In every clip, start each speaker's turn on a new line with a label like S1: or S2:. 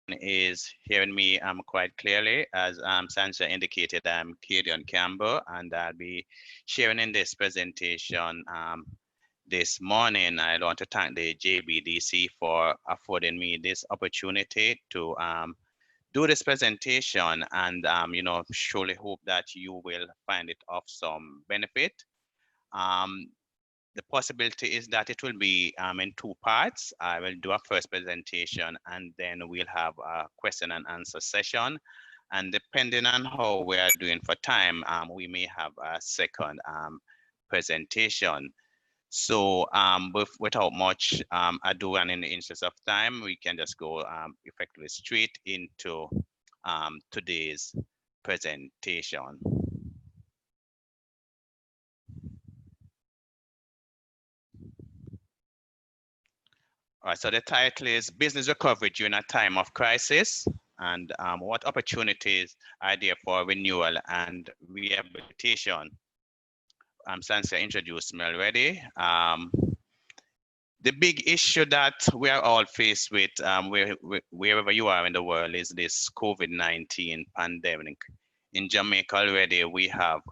S1: is hearing me quite clearly. As Sancha indicated, I'm Gideon Campbell, and I'll be sharing in this presentation this morning. I want to thank the JBDC for affording me this opportunity to do this presentation, and surely hope that you will find it of some benefit. Um, the possibility is that it will be in two parts. I will do a first presentation and then we'll have a question and answer session. And depending on how we are doing for time, we may have a second presentation. So without much ado and in the interest of time, we can just go effectively straight into today's presentation. All right, so the title is Business Recovery During a Time of Crisis, and what opportunities are there for renewal and rehabilitation? Sansia introduced me already. The big issue that we are all faced with wherever you are in the world is this COVID-19 pandemic. In Jamaica already, we have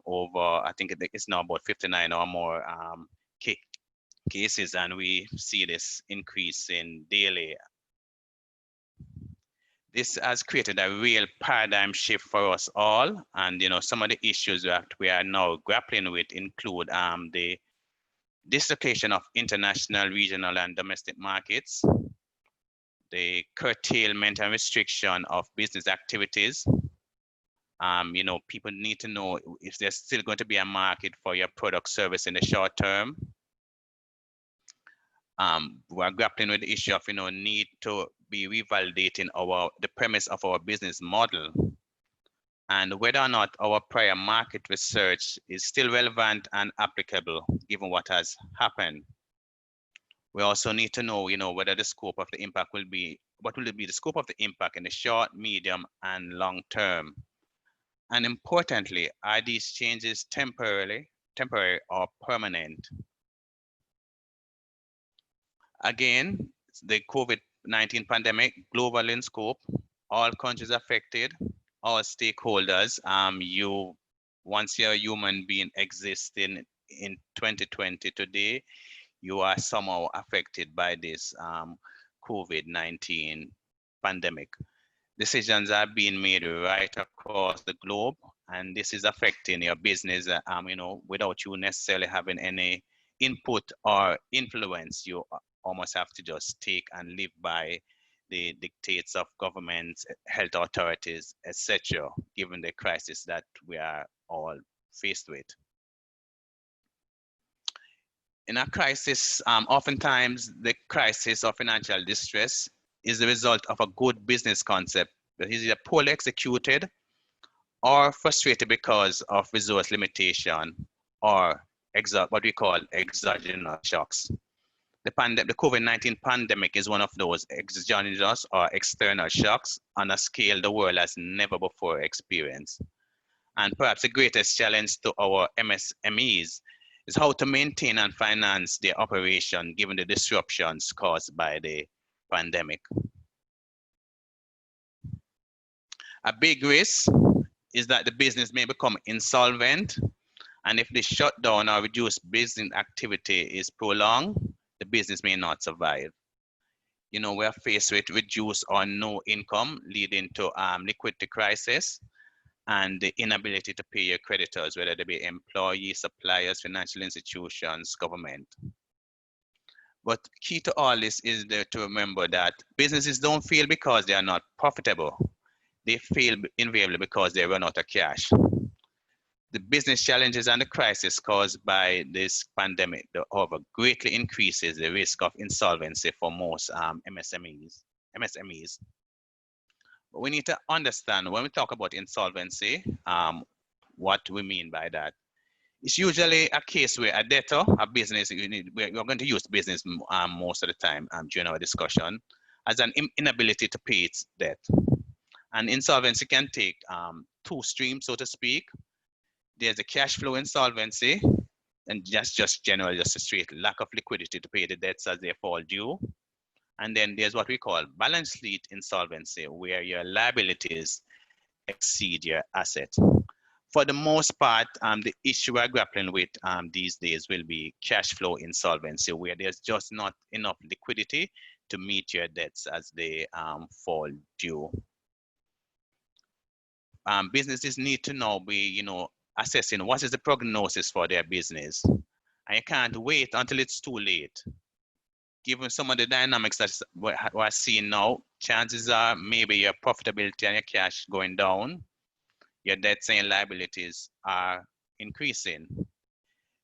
S1: over, I think it's now about 59 or more cases, and we see this increasing daily. This has created a real paradigm shift for us all, and some of the issues that we are now grappling with include the dislocation of international, regional, and domestic markets, the curtailment and restriction of business activities. People need to know if there's still going to be a market for your product service in the short term. We're grappling with the issue of need to be revalidating the premise of our business model, and whether or not our prior market research is still relevant and applicable given what has happened. We also need to know whether the scope of the impact will be, what will be the scope of the impact in the short, medium, and long term. And importantly, are these changes temporary or permanent? Again, the COVID-19 pandemic, global in scope, all countries affected, all stakeholders. Once you're a human being existing in 2020 today, you are somehow affected by this COVID-19 pandemic. Decisions are being made right across the globe, and this is affecting your business, without you necessarily having any input or influence. You almost have to just take and live by the dictates of governments, health authorities, etc., given the crisis that we are all faced with. In a crisis, oftentimes the crisis of financial distress is the result of a good business concept that is either poorly executed or frustrated because of resource limitation or what we call exogenous shocks. The COVID-19 pandemic is one of those exogenous or external shocks on a scale the world has never before experienced. And perhaps the greatest challenge to our MSMEs is how to maintain and finance their operation given the disruptions caused by the pandemic. A big risk is that the business may become insolvent, and if the shutdown or reduced business activity is prolonged, the business may not survive. We're faced with reduced or no income, leading to liquidity crisis and the inability to pay your creditors, whether they be employees, suppliers, financial institutions, government. But key to all this is to remember that businesses don't fail because they are not profitable. They fail invariably because they run out of cash. The business challenges and the crisis caused by this pandemic, however, greatly increases the risk of insolvency for most MSMEs. But we need to understand when we talk about insolvency, what we mean by that. It's usually a case where a debtor, a business, we're going to use business most of the time during our discussion, as an inability to pay its debt. And insolvency can take two streams, so to speak. There's a cash flow insolvency, and just generally just a straight lack of liquidity to pay the debts as they fall due. And then there's what we call balance sheet insolvency, where your liabilities exceed your asset. For the most part, the issue we're grappling with these days will be cash flow insolvency, where there's just not enough liquidity to meet your debts as they fall due. Businesses need to now be, assessing what is the prognosis for their business. And you can't wait until it's too late. Given some of the dynamics that we're seeing now, chances are maybe your profitability and your cash going down, your debts and liabilities are increasing.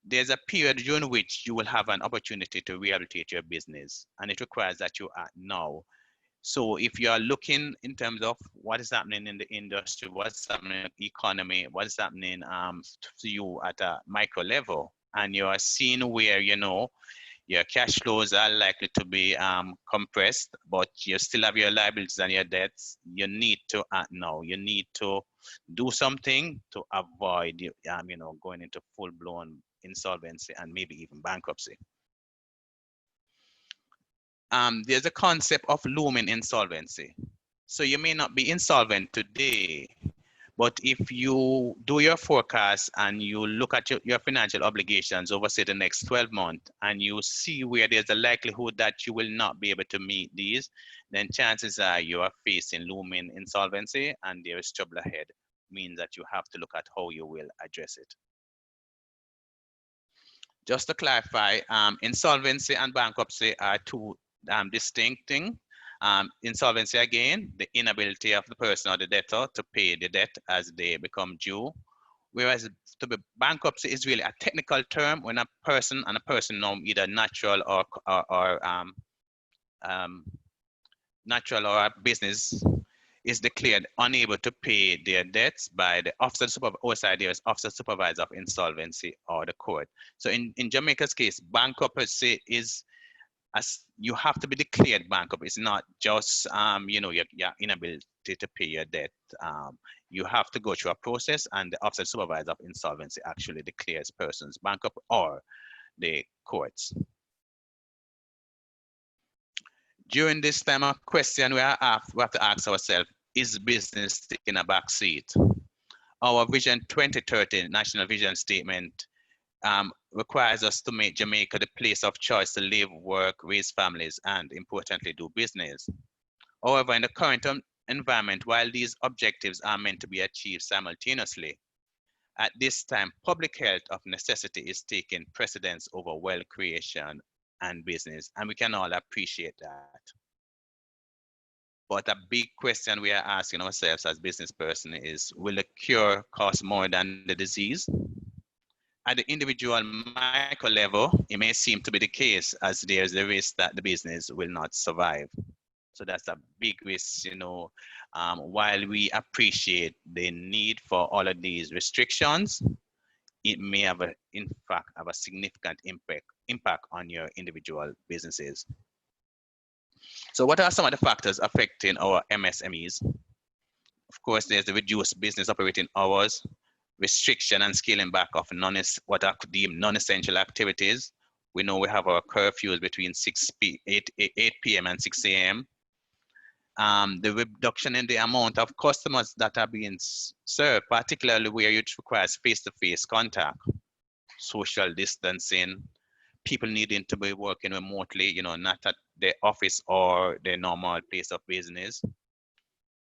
S1: There's a period during which you will have an opportunity to rehabilitate your business, and it requires that you act now. So if you are looking in terms of what is happening in the industry, what's happening in the economy, what is happening to you at a micro level, and you are seeing where, your cash flows are likely to be compressed, but you still have your liabilities and your debts, you need to act now. You need to do something to avoid going into full-blown insolvency and maybe even bankruptcy. There's a concept of looming insolvency. So you may not be insolvent today, but if you do your forecast and you look at your financial obligations over, say, the next 12 months, and you see where there's a likelihood that you will not be able to meet these, then chances are you are facing looming insolvency and there is trouble ahead. Means that you have to look at how you will address it. Just to clarify, insolvency and bankruptcy are two distinct things. Insolvency, again, the inability of the person or the debtor to pay the debt as they become due. Whereas to be bankruptcy is really a technical term when a person now either natural or natural or a business is declared unable to pay their debts by the officer supervisor of insolvency or the court. So in Jamaica's case, bankruptcy is, as you have to be declared bankrupt. It's not just your inability to pay your debt. You have to go through a process, and the officer supervisor of insolvency actually declares persons bankrupt, or the courts. During this time, a question we have to ask ourselves: is business taking a back seat? Our Vision 2030 National Vision Statement requires us to make Jamaica the place of choice to live, work, raise families, and importantly, do business. However, in the current environment, while these objectives are meant to be achieved simultaneously, at this time, public health of necessity is taking precedence over wealth creation and business, and we can all appreciate that. But a big question we are asking ourselves as business person is, will the cure cost more than the disease? At the individual micro level, it may seem to be the case, as there's a risk that the business will not survive. So that's a big risk, while we appreciate the need for all of these restrictions, it may have in fact have a significant impact on your individual businesses. So what are some of the factors affecting our MSMEs? Of course, there's the reduced business operating hours, restriction and scaling back of what are deemed non-essential activities. We know we have our curfews between 8 p.m. and 6 a.m. The reduction in the amount of customers that are being served, particularly where it requires face-to-face contact, social distancing, people needing to be working remotely, not at the office or their normal place of business.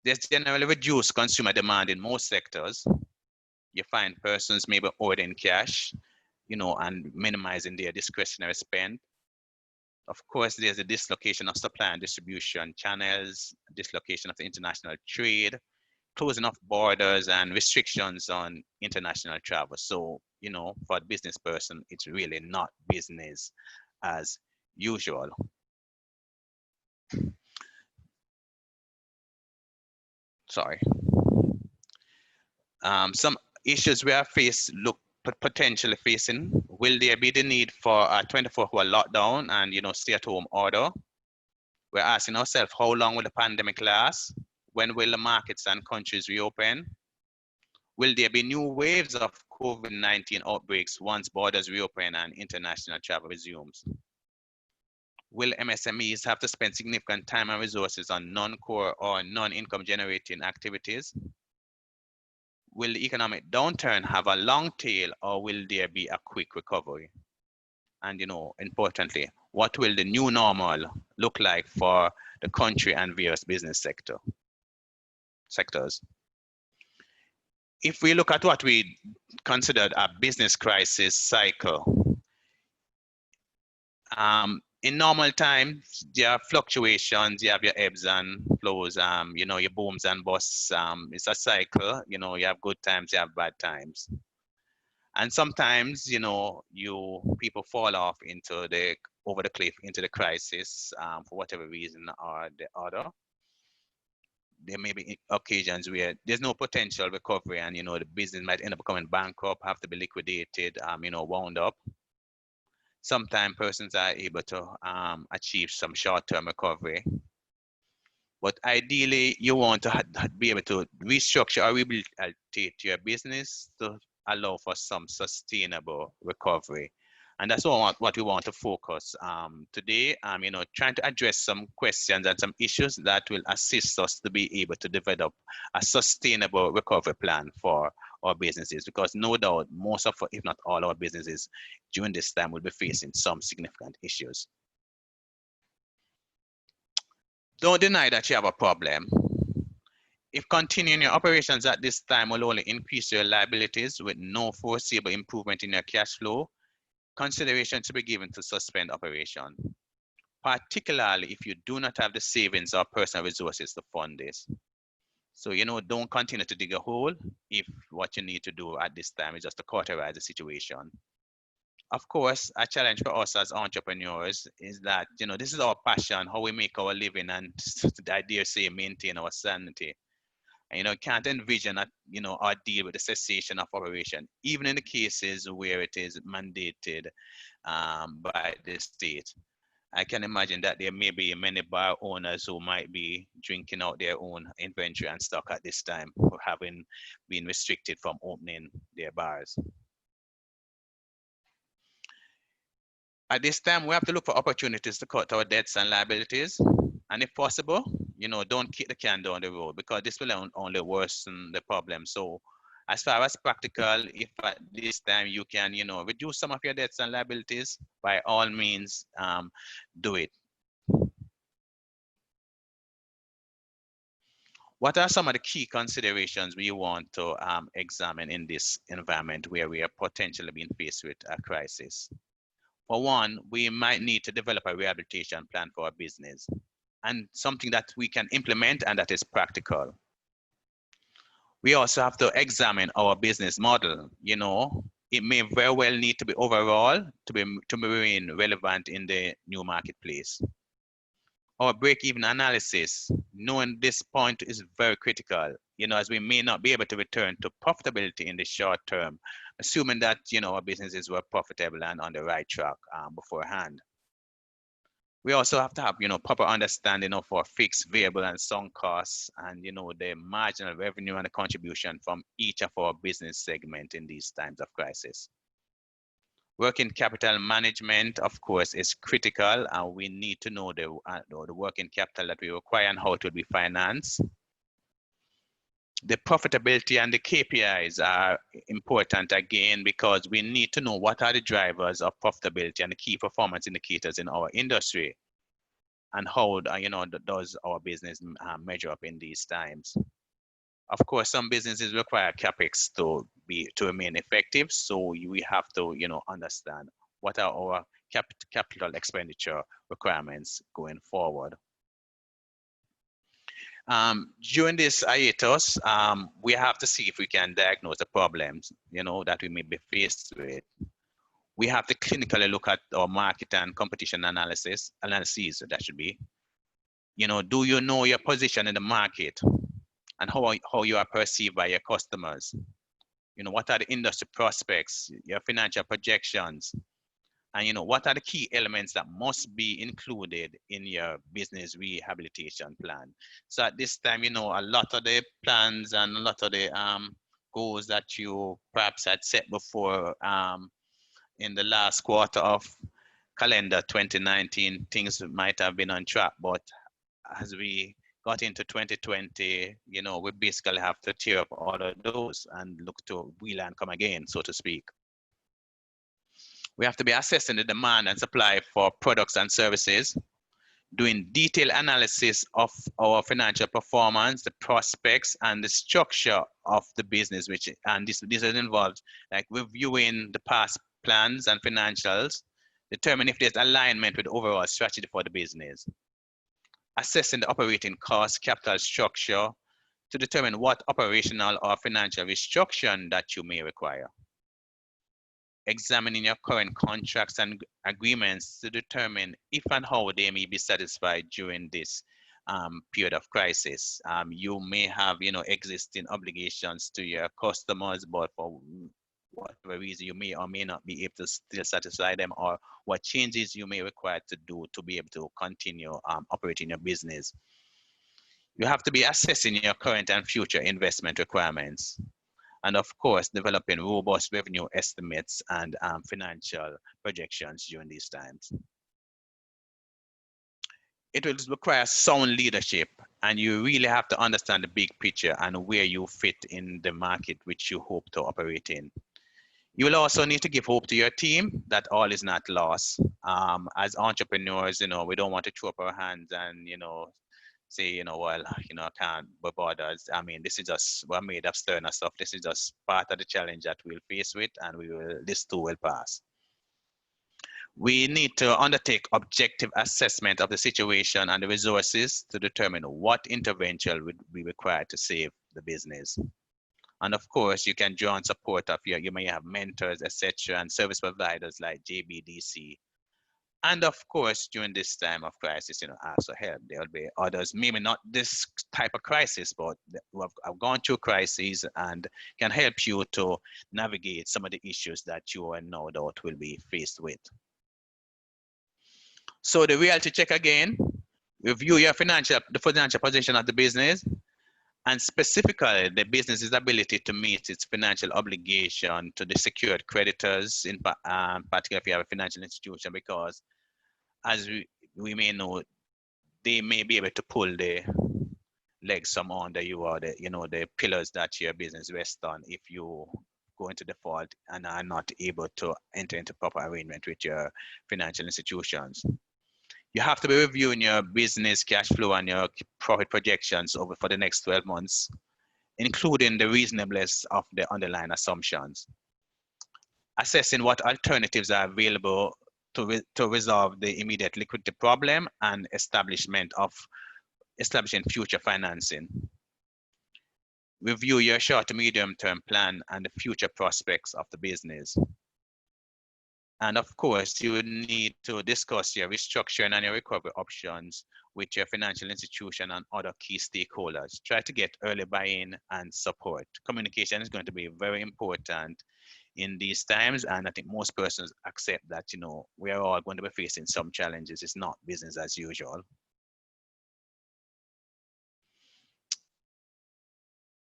S1: There's generally reduced consumer demand in most sectors. You find persons maybe ordering cash, and minimizing their discretionary spend. Of course, there's a dislocation of supply and distribution channels, dislocation of the international trade, closing of borders, and restrictions on international travel. So, for a business person, it's really not business as usual. Sorry. Some issues we are potentially facing. Will there be the need for a 24-hour lockdown and stay-at-home order? We're asking ourselves, how long will the pandemic last? When will the markets and countries reopen? Will there be new waves of COVID-19 outbreaks once borders reopen and international travel resumes? Will MSMEs have to spend significant time and resources on non-core or non-income generating activities? Will the economic downturn have a long tail, or will there be a quick recovery? And importantly, what will the new normal look like for the country and various business sectors? If we look at what we considered a business crisis cycle, in normal times, there are fluctuations, you have your ebbs and flows, your booms and busts. It's a cycle, you have good times, you have bad times. And sometimes, people fall off over the cliff into the crisis for whatever reason or the other. There may be occasions where there's no potential recovery, and the business might end up becoming bankrupt, have to be liquidated, wound up. Sometimes persons are able to achieve some short-term recovery. But ideally, you want to be able to restructure or rehabilitate your business to allow for some sustainable recovery. And that's what we want to focus today. Trying to address some questions and some issues that will assist us to be able to develop a sustainable recovery plan for our businesses. Because no doubt, most of, if not all our businesses during this time will be facing some significant issues. Don't deny that you have a problem. If continuing your operations at this time will only increase your liabilities with no foreseeable improvement in your cash flow, consideration should be given to suspend operation, particularly if you do not have the savings or personal resources to fund this. So, don't continue to dig a hole if what you need to do at this time is just to cauterize the situation. Of course, a challenge for us as entrepreneurs is that, this is our passion, how we make our living, and I dare say maintain our sanity. And, can't envision that, or deal with the cessation of operation, even in the cases where it is mandated by the state. I can imagine that there may be many bar owners who might be drinking out their own inventory and stock at this time, for having been restricted from opening their bars. At this time, we have to look for opportunities to cut our debts and liabilities. And if possible, don't kick the can down the road, because this will only worsen the problem. So as far as practical, if at this time you can, reduce some of your debts and liabilities, by all means, do it. What are some of the key considerations we want to examine in this environment where we are potentially being faced with a crisis? For one, we might need to develop a rehabilitation plan for our business, and something that we can implement and that is practical. We also have to examine our business model. It may very well need to be overall to remain relevant in the new marketplace. Our break-even analysis, knowing this point, is very critical, as we may not be able to return to profitability in the short term, assuming that, our businesses were profitable and on the right track beforehand. We also have to have, proper understanding of our fixed, variable, and sunk costs, and, the marginal revenue and the contribution from each of our business segments in these times of crisis. Working capital management, of course, is critical, and we need to know the working capital that we require and how it will be financed. The profitability and the KPIs are important again, because we need to know what are the drivers of profitability and the key performance indicators in our industry, and how does our business measure up in these times. Of course, some businesses require capex to remain effective, so we have to understand what are our capital expenditure requirements going forward. During this hiatus, we have to see if we can diagnose the problems that we may be faced with. We have to clinically look at our market and competition analyses. That should be. Do you know your position in the market, and how you are perceived by your customers? What are the industry prospects, your financial projections, and what are the key elements that must be included in your business rehabilitation plan? So at this time, a lot of the plans and a lot of the goals that you perhaps had set before in the last quarter of calendar 2019, things might have been on track, but as we got into 2020, we basically have to tear up all of those and look to wheel and come again, so to speak. We have to be assessing the demand and supply for products and services, doing detailed analysis of our financial performance, the prospects, and the structure of the business, and this is involved like reviewing the past plans and financials, determine if there's alignment with overall strategy for the business, assessing the operating cost, capital structure to determine what operational or financial restructuring that you may require, examining your current contracts and agreements to determine if and how they may be satisfied during this period of crisis. You may have, existing obligations to your customers, but for whatever reason you may or may not be able to still satisfy them, or what changes you may require to do to be able to continue operating your business. You have to be assessing your current and future investment requirements. And of course, developing robust revenue estimates and financial projections during these times. It will require sound leadership, and you really have to understand the big picture and where you fit in the market which you hope to operate in. You will also need to give hope to your team that all is not lost. As entrepreneurs, we don't want to throw up our hands and, say, well, I can't be bothered. I mean, this is just, we're made of sterner stuff. This is just part of the challenge that we'll face with, and this too will pass. We need to undertake objective assessment of the situation and the resources to determine what intervention would be required to save the business. And of course, you can draw on support of you may have mentors, etc., and service providers like JBDC. And of course, during this time of crisis, ask for help. There will be others, maybe not this type of crisis, but who have gone through crises and can help you to navigate some of the issues that you are no doubt will be faced with. So the reality check again, review the financial position of the business, and specifically the business's ability to meet its financial obligation to the secured creditors, in particular if you have a financial institution, because as we may know, they may be able to pull the legs from under you, or the pillars that your business rests on if you go into default and are not able to enter into proper arrangement with your financial institutions. You have to be reviewing your business cash flow and your profit projections for the next 12 months, including the reasonableness of the underlying assumptions. Assessing what alternatives are available to resolve the immediate liquidity problem, and establishing future financing. Review your short to medium term plan and the future prospects of the business. And of course, you need to discuss your restructuring and your recovery options with your financial institution and other key stakeholders. Try to get early buy-in and support. Communication is going to be very important in these times, and I think most persons accept that, we are all going to be facing some challenges. It's not business as usual.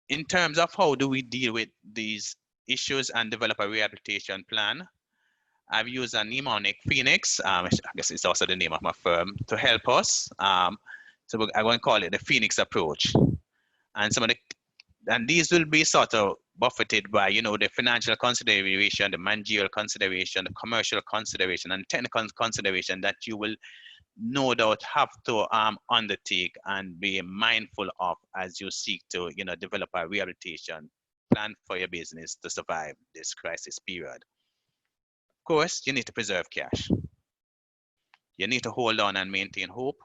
S1: In terms of how do we deal with these issues and develop a rehabilitation plan, I've used a mnemonic, Phoenix, I guess it's also the name of my firm, to help us. So I'm going to call it the Phoenix approach. And these will be sort of buffeted by, the financial consideration, the managerial consideration, the commercial consideration, and technical consideration that you will no doubt have to undertake and be mindful of as you seek to, develop a rehabilitation plan for your business to survive this crisis period. Of course, you need to preserve cash. You need to hold on and maintain hope.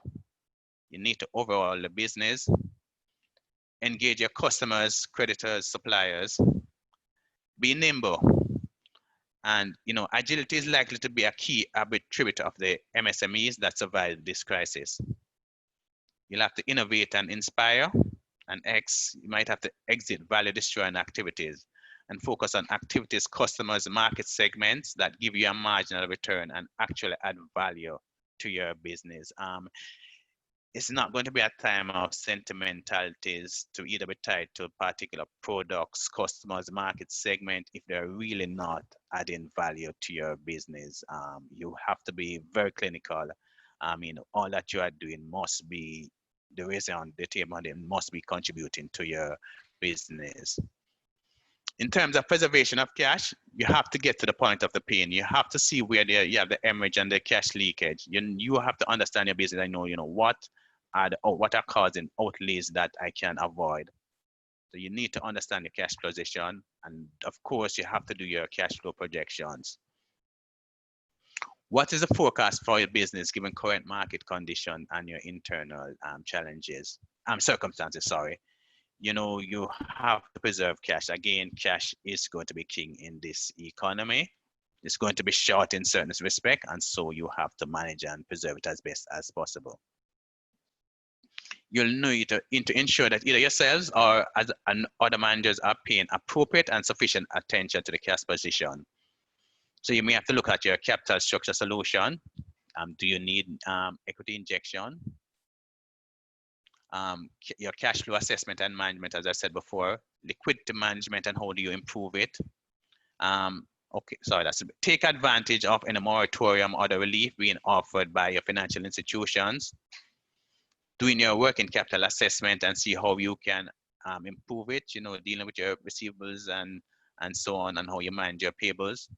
S1: You need to overhaul the business, engage your customers, creditors, suppliers, be nimble. And, agility is likely to be a key attribute of the MSMEs that survived this crisis. You'll have to innovate and inspire, and you might have to exit value destroying activities and focus on activities, customers, market segments that give you a marginal return and actually add value to your business. it's not going to be a time of sentimentalities to either be tied to particular products, customers, market segment, if they're really not adding value to your business. You have to be very clinical. I mean, all that you are doing must be the reason on the table, and it must be contributing to your business. In terms of preservation of cash, you have to get to the point of the pain. You have to see where you have the hemorrhage and the cash leakage. You have to understand your business. I know, what what are causing outlays that I can avoid. So you need to understand your cash position, and of course, you have to do your cash flow projections. What is the forecast for your business given current market condition and your internal circumstances? Sorry. You have to preserve cash. Again, cash is going to be king in this economy. It's going to be short in certain respect, and so you have to manage and preserve it as best as possible. You'll need to ensure that either yourselves or other managers are paying appropriate and sufficient attention to the cash position. So you may have to look at your capital structure solution. Do you need equity injection? Your cash flow assessment and management, as I said before, liquidity management and how do you improve it? Take advantage of any moratorium or the relief being offered by your financial institutions. Doing your working capital assessment and see how you can improve it, dealing with your receivables and so on, and how you manage your payables.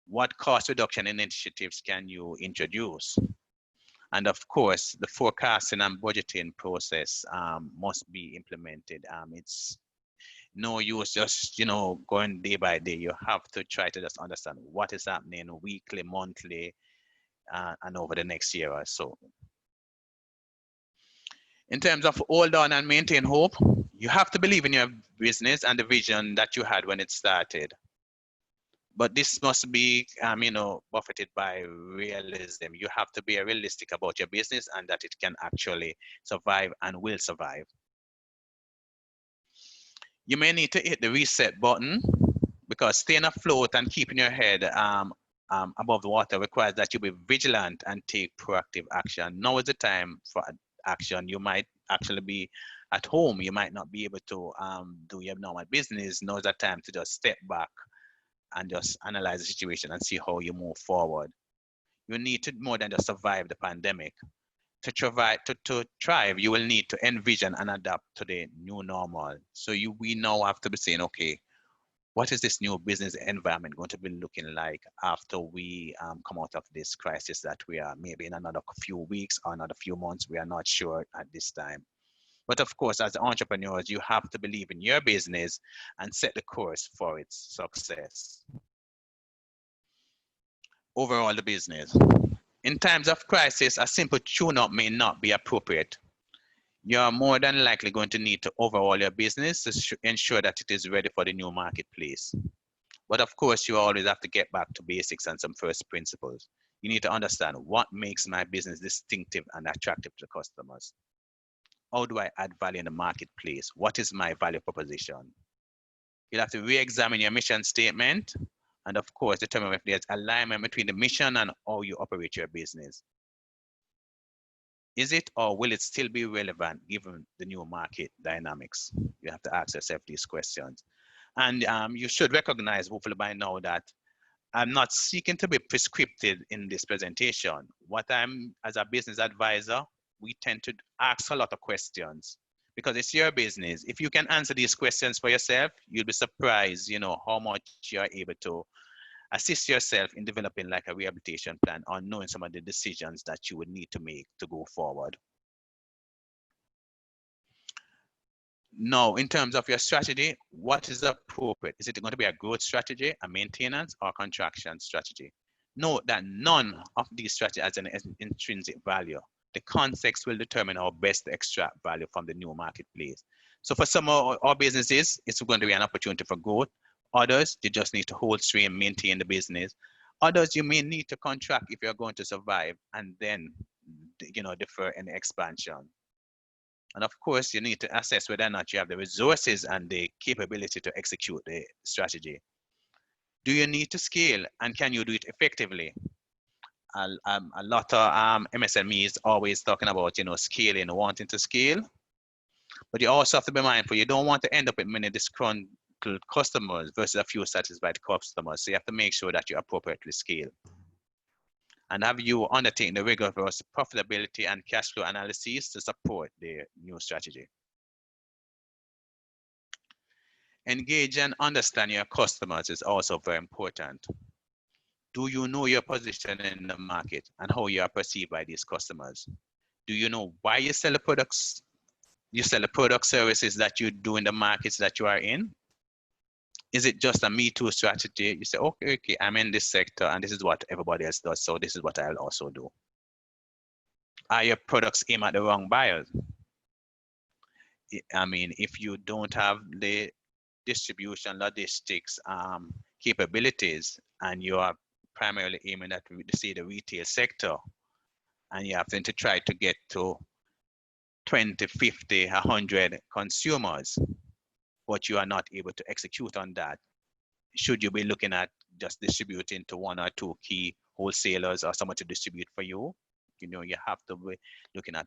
S1: What cost reduction initiatives can you introduce? And of course, the forecasting and budgeting process must be implemented. It's no use just, going day by day. You have to try to just understand what is happening weekly, monthly, and over the next year or so. In terms of hold on and maintain hope, you have to believe in your business and the vision that you had when it started. But this must be, buffeted by realism. You have to be realistic about your business and that it can actually survive and will survive. You may need to hit the reset button because staying afloat and keeping your head above the water requires that you be vigilant and take proactive action. Now is the time for action. You might actually be at home. You might not be able to do your normal business. Now is the time to just step back and just analyze the situation and see how you move forward. You need to more than just survive the pandemic. To thrive, you will need to envision and adapt to the new normal. So we now have to be saying, okay, what is this new business environment going to be looking like after we come out of this crisis that we are maybe in another few weeks or another few months? We are not sure at this time. But of course, as entrepreneurs, you have to believe in your business and set the course for its success. Overall, the business. In times of crisis, a simple tune-up may not be appropriate. You're more than likely going to need to overhaul your business to ensure that it is ready for the new marketplace. But of course, you always have to get back to basics and some first principles. You need to understand what makes my business distinctive and attractive to the customers. How do I add value in the marketplace? What is my value proposition? You'll have to re-examine your mission statement and of course, determine if there's alignment between the mission and how you operate your business. Is it or will it still be relevant given the new market dynamics? You have to ask yourself these questions. And you should recognize, hopefully by now, that I'm not seeking to be prescriptive in this presentation. As a business advisor, we tend to ask a lot of questions because it's your business. If you can answer these questions for yourself, you'll be surprised, how much you're able to assist yourself in developing like a rehabilitation plan or knowing some of the decisions that you would need to make to go forward. Now, in terms of your strategy, what is appropriate? Is it going to be a growth strategy, a maintenance, or contraction strategy? Note that none of these strategies has an intrinsic value. The context will determine how best to extract value from the new marketplace. So for some of our businesses, it's going to be an opportunity for growth. Others, you just need to hold stream, maintain the business. Others, you may need to contract if you're going to survive and then, defer any expansion. And of course, you need to assess whether or not you have the resources and the capability to execute the strategy. Do you need to scale and can you do it effectively? a lot of MSMEs always talking about, scaling, wanting to scale. But you also have to be mindful. You don't want to end up with many disgruntled customers versus a few satisfied customers. So you have to make sure that you appropriately scale. And have you undertaken the rigorous profitability and cash flow analysis to support the new strategy? Engage and understand your customers is also very important. Do you know your position in the market and how you are perceived by these customers? Do you know why you sell the products? You sell the product services that you do in the markets that you are in? Is it just a me too strategy? You say, okay, I'm in this sector and this is what everybody else does, so this is what I'll also do. Are your products aimed at the wrong buyers? I mean, if you don't have the distribution, logistics capabilities, and you are primarily aiming at, say, the retail sector, and you have to try to get to 20, 50, 100 consumers, but you are not able to execute on that, should you be looking at just distributing to one or two key wholesalers or someone to distribute for you? You have to be looking at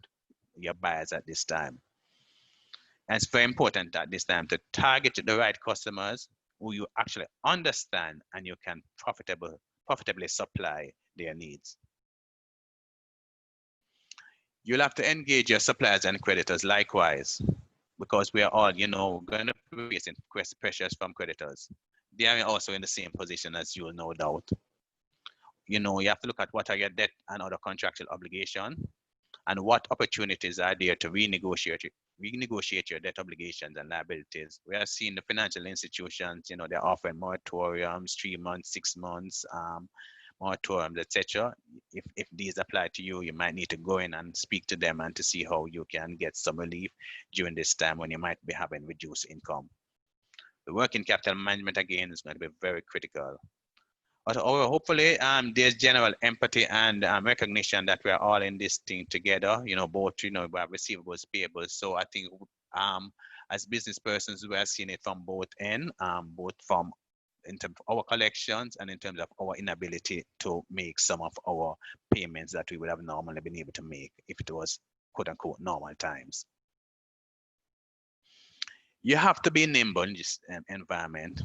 S1: your buyers at this time. And it's very important at this time to target the right customers who you actually understand and you can profitably supply their needs. You'll have to engage your suppliers and creditors likewise, because we are all, going to be facing pressures from creditors. They are also in the same position as you, no doubt. You have to look at what are your debt and other contractual obligations, and what opportunities are there to renegotiate your debt obligations and liabilities. We are seeing the financial institutions, they're offering moratoriums, 3 months, 6 months, moratoriums, etc. If these apply to you, you might need to go in and speak to them and to see how you can get some relief during this time when you might be having reduced income. The working capital management, again, is going to be very critical. But hopefully, there's general empathy and recognition that we're all in this thing together. Both, we have receivables, payables. So I think, as business persons, we are seeing it from both ends, both from in terms of our collections and in terms of our inability to make some of our payments that we would have normally been able to make if it was quote unquote normal times. You have to be nimble in this environment.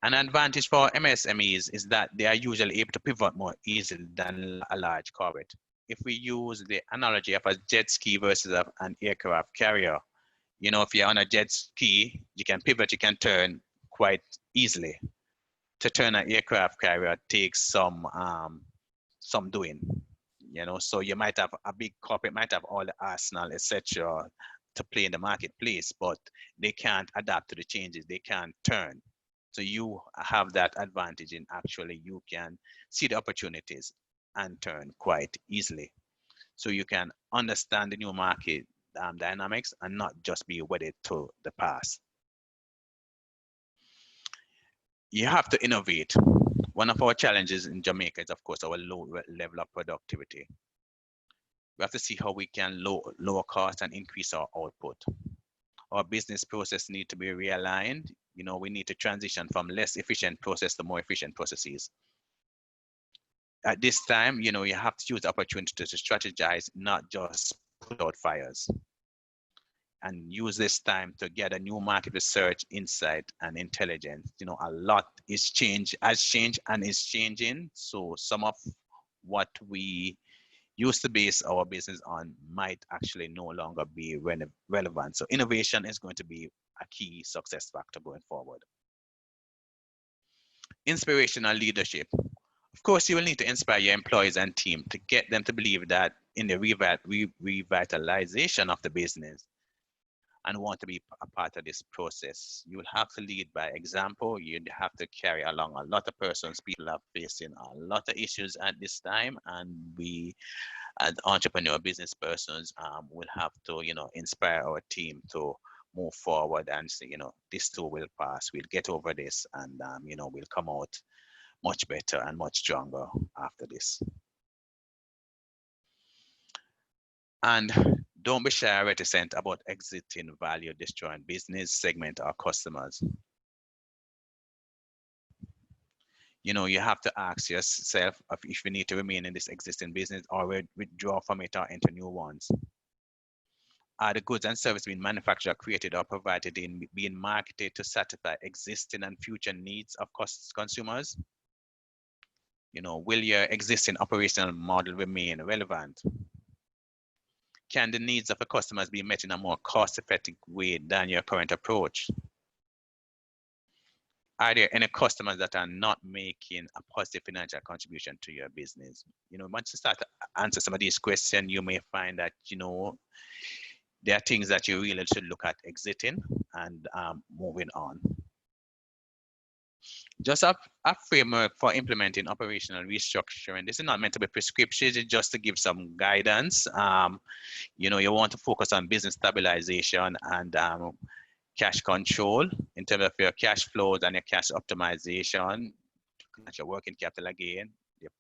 S1: An advantage for MSMEs is that they are usually able to pivot more easily than a large corporate. If we use the analogy of a jet ski versus an aircraft carrier, if you're on a jet ski, you can pivot, you can turn quite easily. To turn an aircraft carrier takes some doing, so you might have a big corporate, might have all the arsenal, etc., to play in the marketplace, but they can't adapt to the changes, they can't turn. So you have that advantage in actually you can see the opportunities and turn quite easily. So you can understand the new market dynamics and not just be wedded to the past. You have to innovate. One of our challenges in Jamaica is, of course, our low level of productivity. We have to see how we can lower costs and increase our output. Our business process need to be realigned. We need to transition from less efficient process to more efficient processes. At this time, you have to use the opportunity to strategize, not just put out fires. And use this time to gather new market research, insight, and intelligence. A lot has changed and is changing. So some of what we used to base our business on might actually no longer be relevant. So innovation is going to be a key success factor going forward. Inspirational leadership. Of course, you will need to inspire your employees and team to get them to believe that in the revitalization of the business and want to be a part of this process. You will have to lead by example. You have to carry along a lot of persons. People are facing a lot of issues at this time, and we as entrepreneur business persons will have to, inspire our team to move forward and say, this too will pass. We'll get over this, and we'll come out much better and much stronger after this. And don't be shy or reticent about exiting value destroying business segment or customers. You have to ask yourself if you need to remain in this existing business or withdraw from it or enter new ones. Are the goods and services being manufactured, created, or provided in being marketed to satisfy existing and future needs of consumers? Will your existing operational model remain relevant? Can the needs of the customers be met in a more cost-effective way than your current approach? Are there any customers that are not making a positive financial contribution to your business? Once you start to answer some of these questions, you may find that, there are things that you really should look at exiting and moving on. Just a framework for implementing operational restructuring. This is not meant to be prescription, it's just to give some guidance. You want to focus on business stabilization and cash control in terms of your cash flows and your cash optimization, looking at your working capital again, your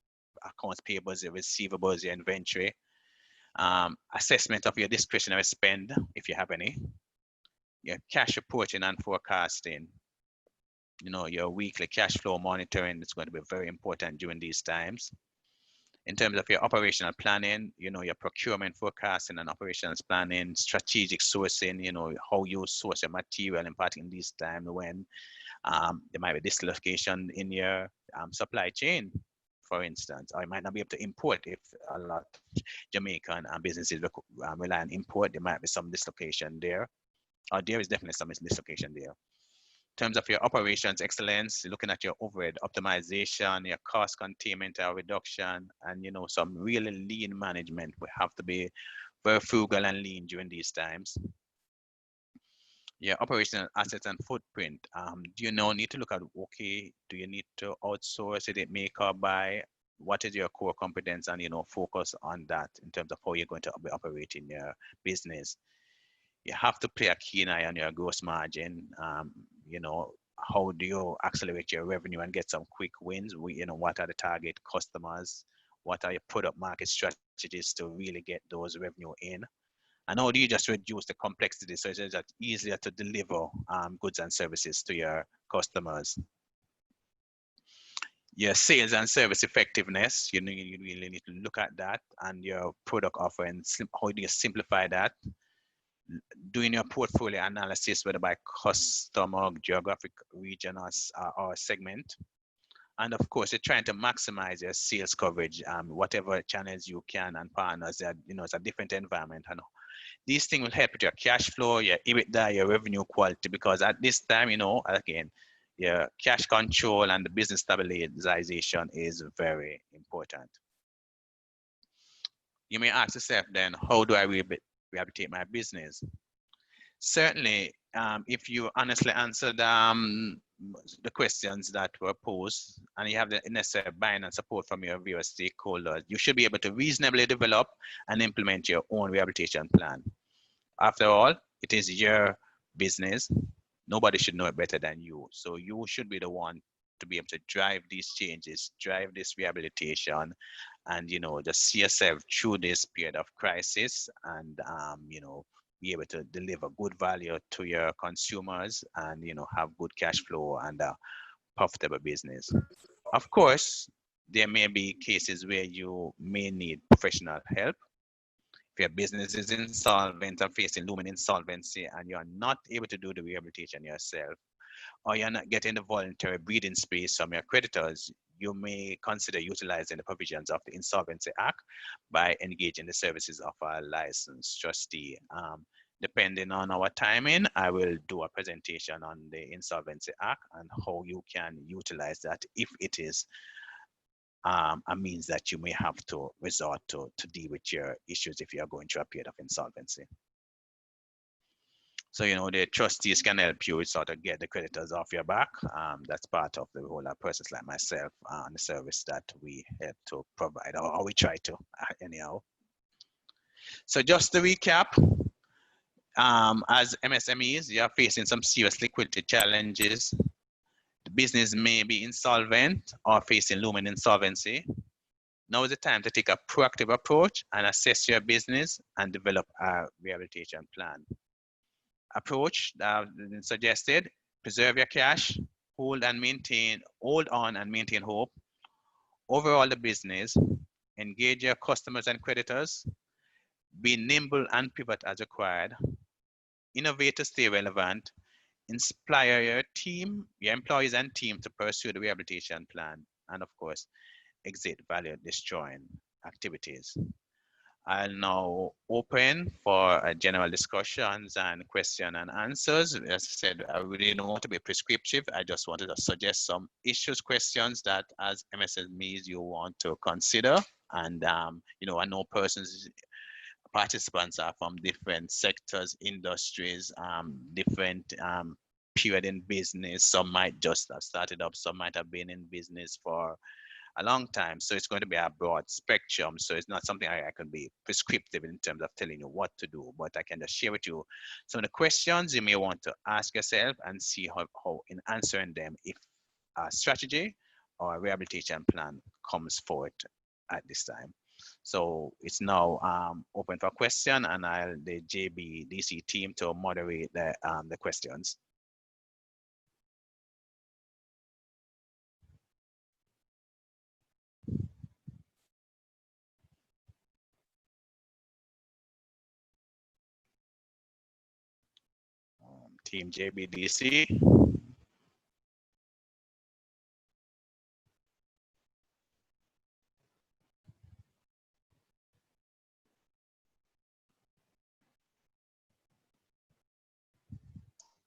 S1: accounts payables, your receivables, your inventory, assessment of your discretionary spend, if you have any, your cash reporting and forecasting, your weekly cash flow monitoring is going to be very important during these times. In terms of your operational planning, your procurement forecasting and operations planning, strategic sourcing, how you source your material, in part in this time when there might be dislocation in your supply chain, for instance, or you might not be able to import. If a lot of Jamaican businesses rely on import, there might be some dislocation there, or there is definitely some dislocation there. In terms of your operations excellence, looking at your overhead optimization, your cost containment or reduction, and some really lean management. We have to be very frugal and lean during these times. Your operational assets and footprint. Do you need to look at, okay, do you need to outsource it, make or buy? What is your core competence, and focus on that in terms of how you're going to be operating your business. You have to play a keen eye on your gross margin. How do you accelerate your revenue and get some quick wins? What are the target customers? What are your product market strategies to really get those revenue in? And how do you just reduce the complexity so it's easier to deliver goods and services to your customers? Your sales and service effectiveness, you really need to look at that, and your product offering, how do you simplify that? Doing your portfolio analysis, whether by customer, geographic region, or segment. And of course, you're trying to maximize your sales coverage, whatever channels you can, and partners. It's a different environment. And these things will help with your cash flow, your EBITDA, your revenue quality, because at this time, again, your cash control and the business stabilization is very important. You may ask yourself then, how do I rehabilitate my business? Certainly, if you honestly answered the questions that were posed and you have the necessary buy-in and support from your various stakeholders, you should be able to reasonably develop and implement your own rehabilitation plan. After all, it is your business. Nobody should know it better than you. So you should be the one to be able to drive these changes, drive this rehabilitation, and just see yourself through this period of crisis, and be able to deliver good value to your consumers, and have good cash flow and a profitable business. Of course, there may be cases where you may need professional help. If your business is insolvent or facing looming insolvency and you're not able to do the rehabilitation yourself, or you're not getting the voluntary breathing space from your creditors, you may consider utilizing the provisions of the Insolvency Act by engaging the services of a licensed trustee. Depending on our timing, I will do a presentation on the Insolvency Act and how you can utilize that if it is a means that you may have to resort to deal with your issues if you are going through a period of insolvency. So, the trustees can help you sort of get the creditors off your back. That's part of the role of persons like myself and the service that we help to provide, or we try to anyhow. So just to recap, as MSMEs, you are facing some serious liquidity challenges. The business may be insolvent or facing looming insolvency. Now is the time to take a proactive approach and assess your business and develop a rehabilitation plan. Approach that I've suggested: preserve your cash, hold on and maintain hope, overall the business, engage your customers and creditors, be nimble and pivot as required, innovate to stay relevant, inspire your team, your employees and team to pursue the rehabilitation plan, and of course, exit value destroying activities. I'll now open for general discussions and question and answers. As I said, I really don't want to be prescriptive. I just wanted to suggest some issues, questions that as MSMEs you want to consider. And, you know, I know participants are from different sectors, industries, different period in business. Some might just have started up, some might have been in business for a long time. So it's going to be a broad spectrum. So it's not something I can be prescriptive in terms of telling you what to do, but I can just share with you some of the questions you may want to ask yourself and see how in answering them, if a strategy or a rehabilitation plan comes forward at this time. So it's now open for question, and I'll the JBDC team to moderate the questions. Team JBDC.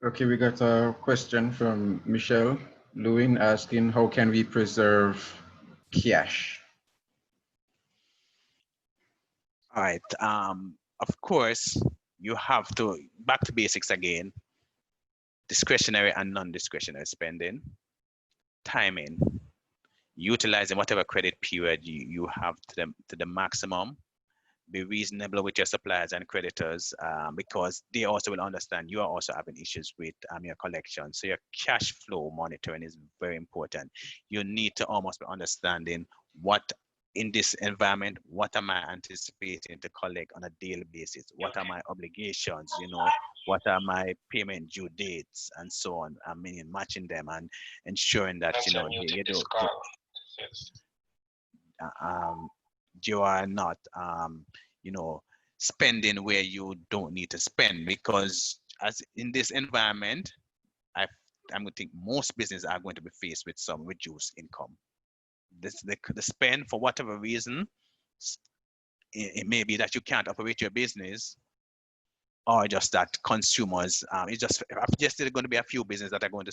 S2: Okay, we got a question from Michelle Lewin asking, how can we preserve cash?
S1: All right. Of course, you have to, back to basics again, discretionary and non-discretionary spending, timing, utilizing whatever credit period you have to the maximum, be reasonable with your suppliers and creditors because they also will understand you are also having issues with your collection. So your cash flow monitoring is very important. You need to almost be understanding what in this environment, what am I anticipating to collect on a daily basis? What are my obligations? You know, what are my payment due dates and so on? I mean, matching them and ensuring that you know you are not you know, spending where you don't need to spend, because as in this environment, I'm going to think most businesses are going to be faced with some reduced income. The spend for whatever reason, it may be that you can't operate your business, or just that consumers, it's just there's going to be a few businesses that are going to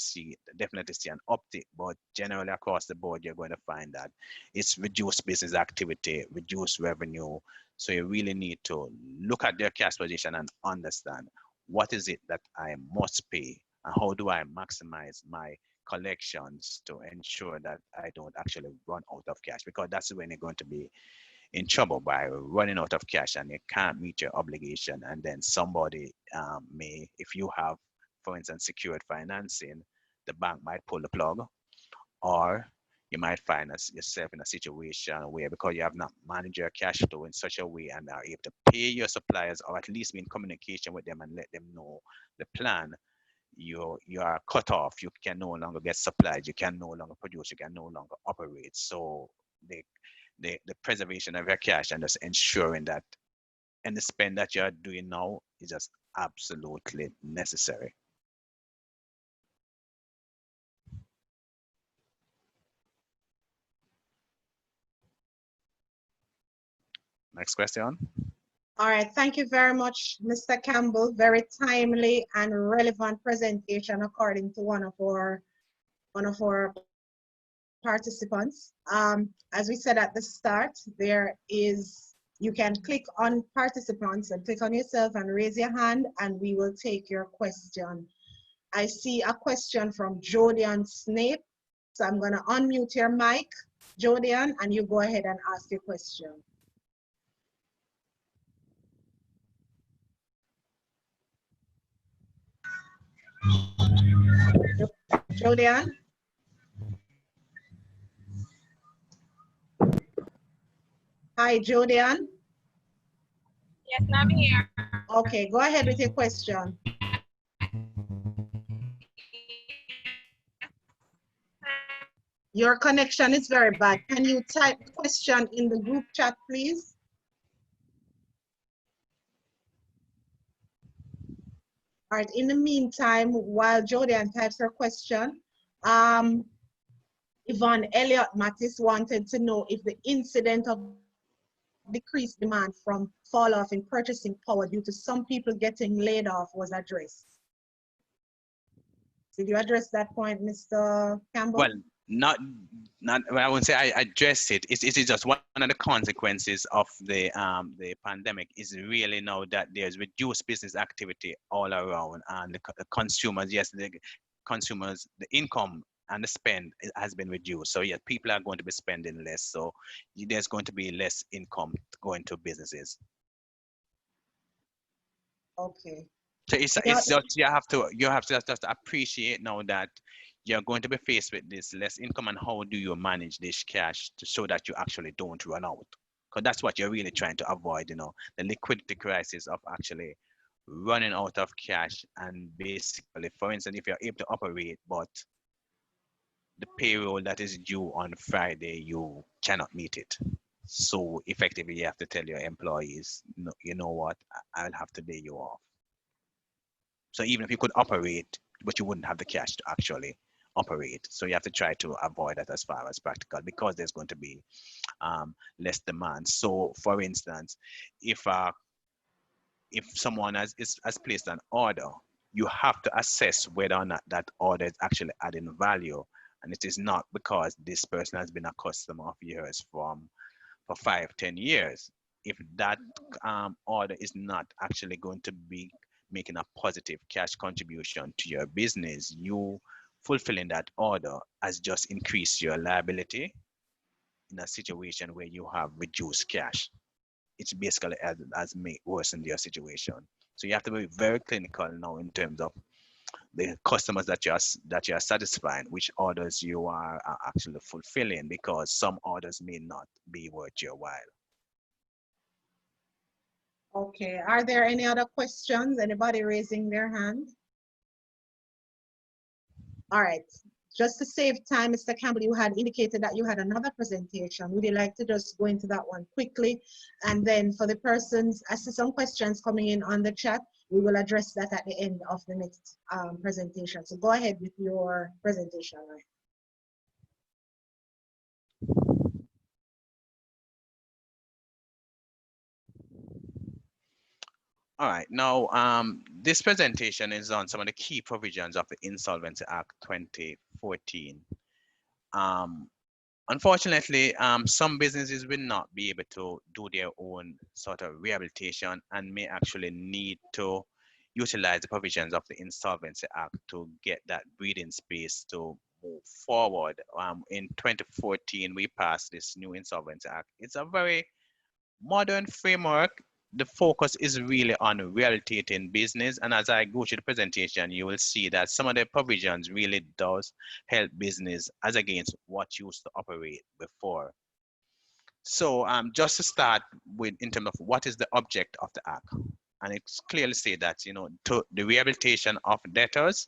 S1: definitely see an uptick, but generally across the board, you're going to find that it's reduced business activity, reduced revenue. So you really need to look at their cash position and understand what is it that I must pay and how do I maximize my collections to ensure that I don't actually run out of cash, because that's when you're going to be in trouble by running out of cash and you can't meet your obligation. And then somebody may, if you have, for instance, secured financing, the bank might pull the plug, or you might find yourself in a situation where, because you have not managed your cash flow in such a way and are able to pay your suppliers, or at least be in communication with them and let them know the plan, you are cut off. You can no longer get supplies, you can no longer produce, you can no longer operate. So the preservation of your cash and just ensuring that any spend that you're doing now is just absolutely necessary. Next question.
S3: All right, thank you very much, Mr. Campbell. Very timely and relevant presentation according to one of our participants. As we said at the start, you can click on participants and click on yourself and raise your hand and we will take your question. I see a question from Jodian Snape. So I'm gonna unmute your mic, Jodian, and you go ahead and ask your question. Jodian? Hi, Jodian.
S4: Yes, I'm here.
S3: Okay, go ahead with your question. Your connection is very bad. Can you type the question in the group chat, please? All right, in the meantime, while Jodian types her question, Yvonne Elliott Mattis wanted to know if the incident of decreased demand from fall off in purchasing power due to some people getting laid off was addressed. Did you address that point, Mr. Campbell?
S1: Well, not well, I wouldn't say I addressed it. It is just one of the consequences of the pandemic is really now that there's reduced business activity all around, and the consumers, yes, the consumers, the income and the spend has been reduced. So yeah, people are going to be spending less. So there's going to be less income going to businesses.
S3: Okay.
S1: So it's just you have to just appreciate now that you're going to be faced with this less income, and how do you manage this cash to show that you actually don't run out? Because that's what you're really trying to avoid, you know, the liquidity crisis of actually running out of cash. And basically, for instance, if you're able to operate, but the payroll that is due on Friday, you cannot meet it. So effectively, you have to tell your employees, no, you know what, I'll have to lay you off. So even if you could operate, but you wouldn't have the cash to actually operate. So you have to try to avoid that as far as practical, because there's going to be less demand. So for instance, if someone has placed an order, you have to assess whether or not that order is actually adding value. And it is not because this person has been a customer of yours for 5-10 years. If that order is not actually going to be making a positive cash contribution to your business, you fulfilling that order has just increased your liability in a situation where you have reduced cash. It's basically as may worsen your situation. So you have to be very clinical now in terms of the customers that you are satisfying, which orders you are actually fulfilling, because some orders may not be worth your while.
S3: Okay, are there any other questions? Anybody raising their hand? All right, just to save time, Mr. Campbell, you had indicated that you had another presentation. Would you like to just go into that one quickly? And then for the persons, I see some questions coming in on the chat. We will address that at the end of the next presentation. So go ahead with your presentation. Right?
S1: All right, now this presentation is on some of the key provisions of the Insolvency Act 2014. Unfortunately, some businesses will not be able to do their own sort of rehabilitation and may actually need to utilize the provisions of the Insolvency Act to get that breathing space to move forward. In 2014, we passed this new Insolvency Act. It's a very modern framework. The focus is really on rehabilitating business, and as I go through the presentation, you will see that some of the provisions really does help business as against what used to operate before. So just to start with, in terms of what is the object of the act, and it's clearly say that, you know, to the rehabilitation of debtors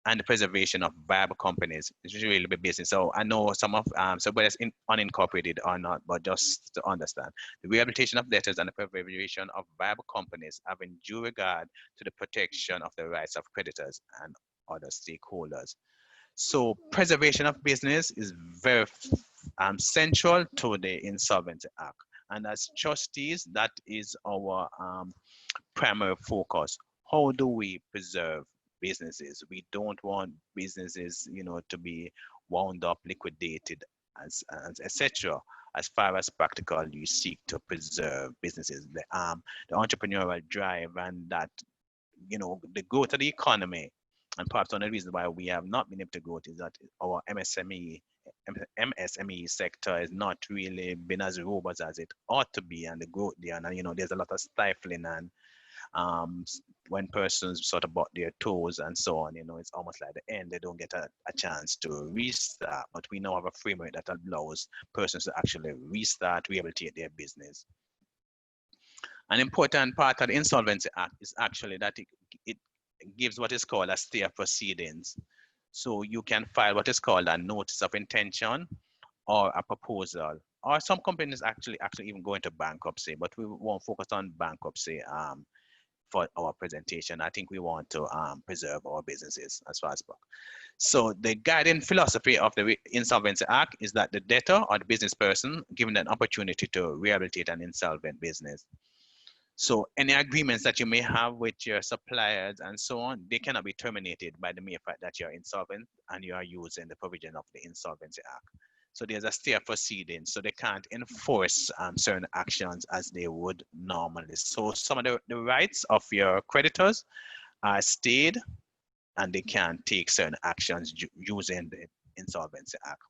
S1: and the preservation of viable companies is really the business. So I know some of so whether it's unincorporated or not, but just to understand, the rehabilitation of debtors and the preservation of viable companies having due regard to the protection of the rights of creditors and other stakeholders. So preservation of business is very central to the Insolvency Act. And as trustees, that is our primary focus. How do we preserve businesses? We don't want businesses, you know, to be wound up, liquidated, as etc. As far as practical, you seek to preserve businesses. The entrepreneurial drive and that, you know, the growth of the economy, and perhaps one of the reasons why we have not been able to grow is that our MSME sector has not really been as robust as it ought to be, and the growth there, and you know, there's a lot of stifling, and when persons sort of bought their toes and so on, you know, it's almost like the end, they don't get a chance to restart. But we now have a framework that allows persons to actually restart, rehabilitate their business. An important part of the Insolvency Act is actually that it gives what is called a stay of proceedings. So you can file what is called a notice of intention or a proposal. Or some companies actually even go into bankruptcy, but we won't focus on bankruptcy for our presentation. I think we want to preserve our businesses as far as possible. So the guiding philosophy of the Insolvency Act is that the debtor or the business person given an opportunity to rehabilitate an insolvent business. So any agreements that you may have with your suppliers and so on, they cannot be terminated by the mere fact that you're insolvent and you are using the provision of the Insolvency Act. So there's a stay of proceedings, so they can't enforce certain actions as they would normally. So some of the rights of your creditors are stayed, and they can take certain actions using the Insolvency Act.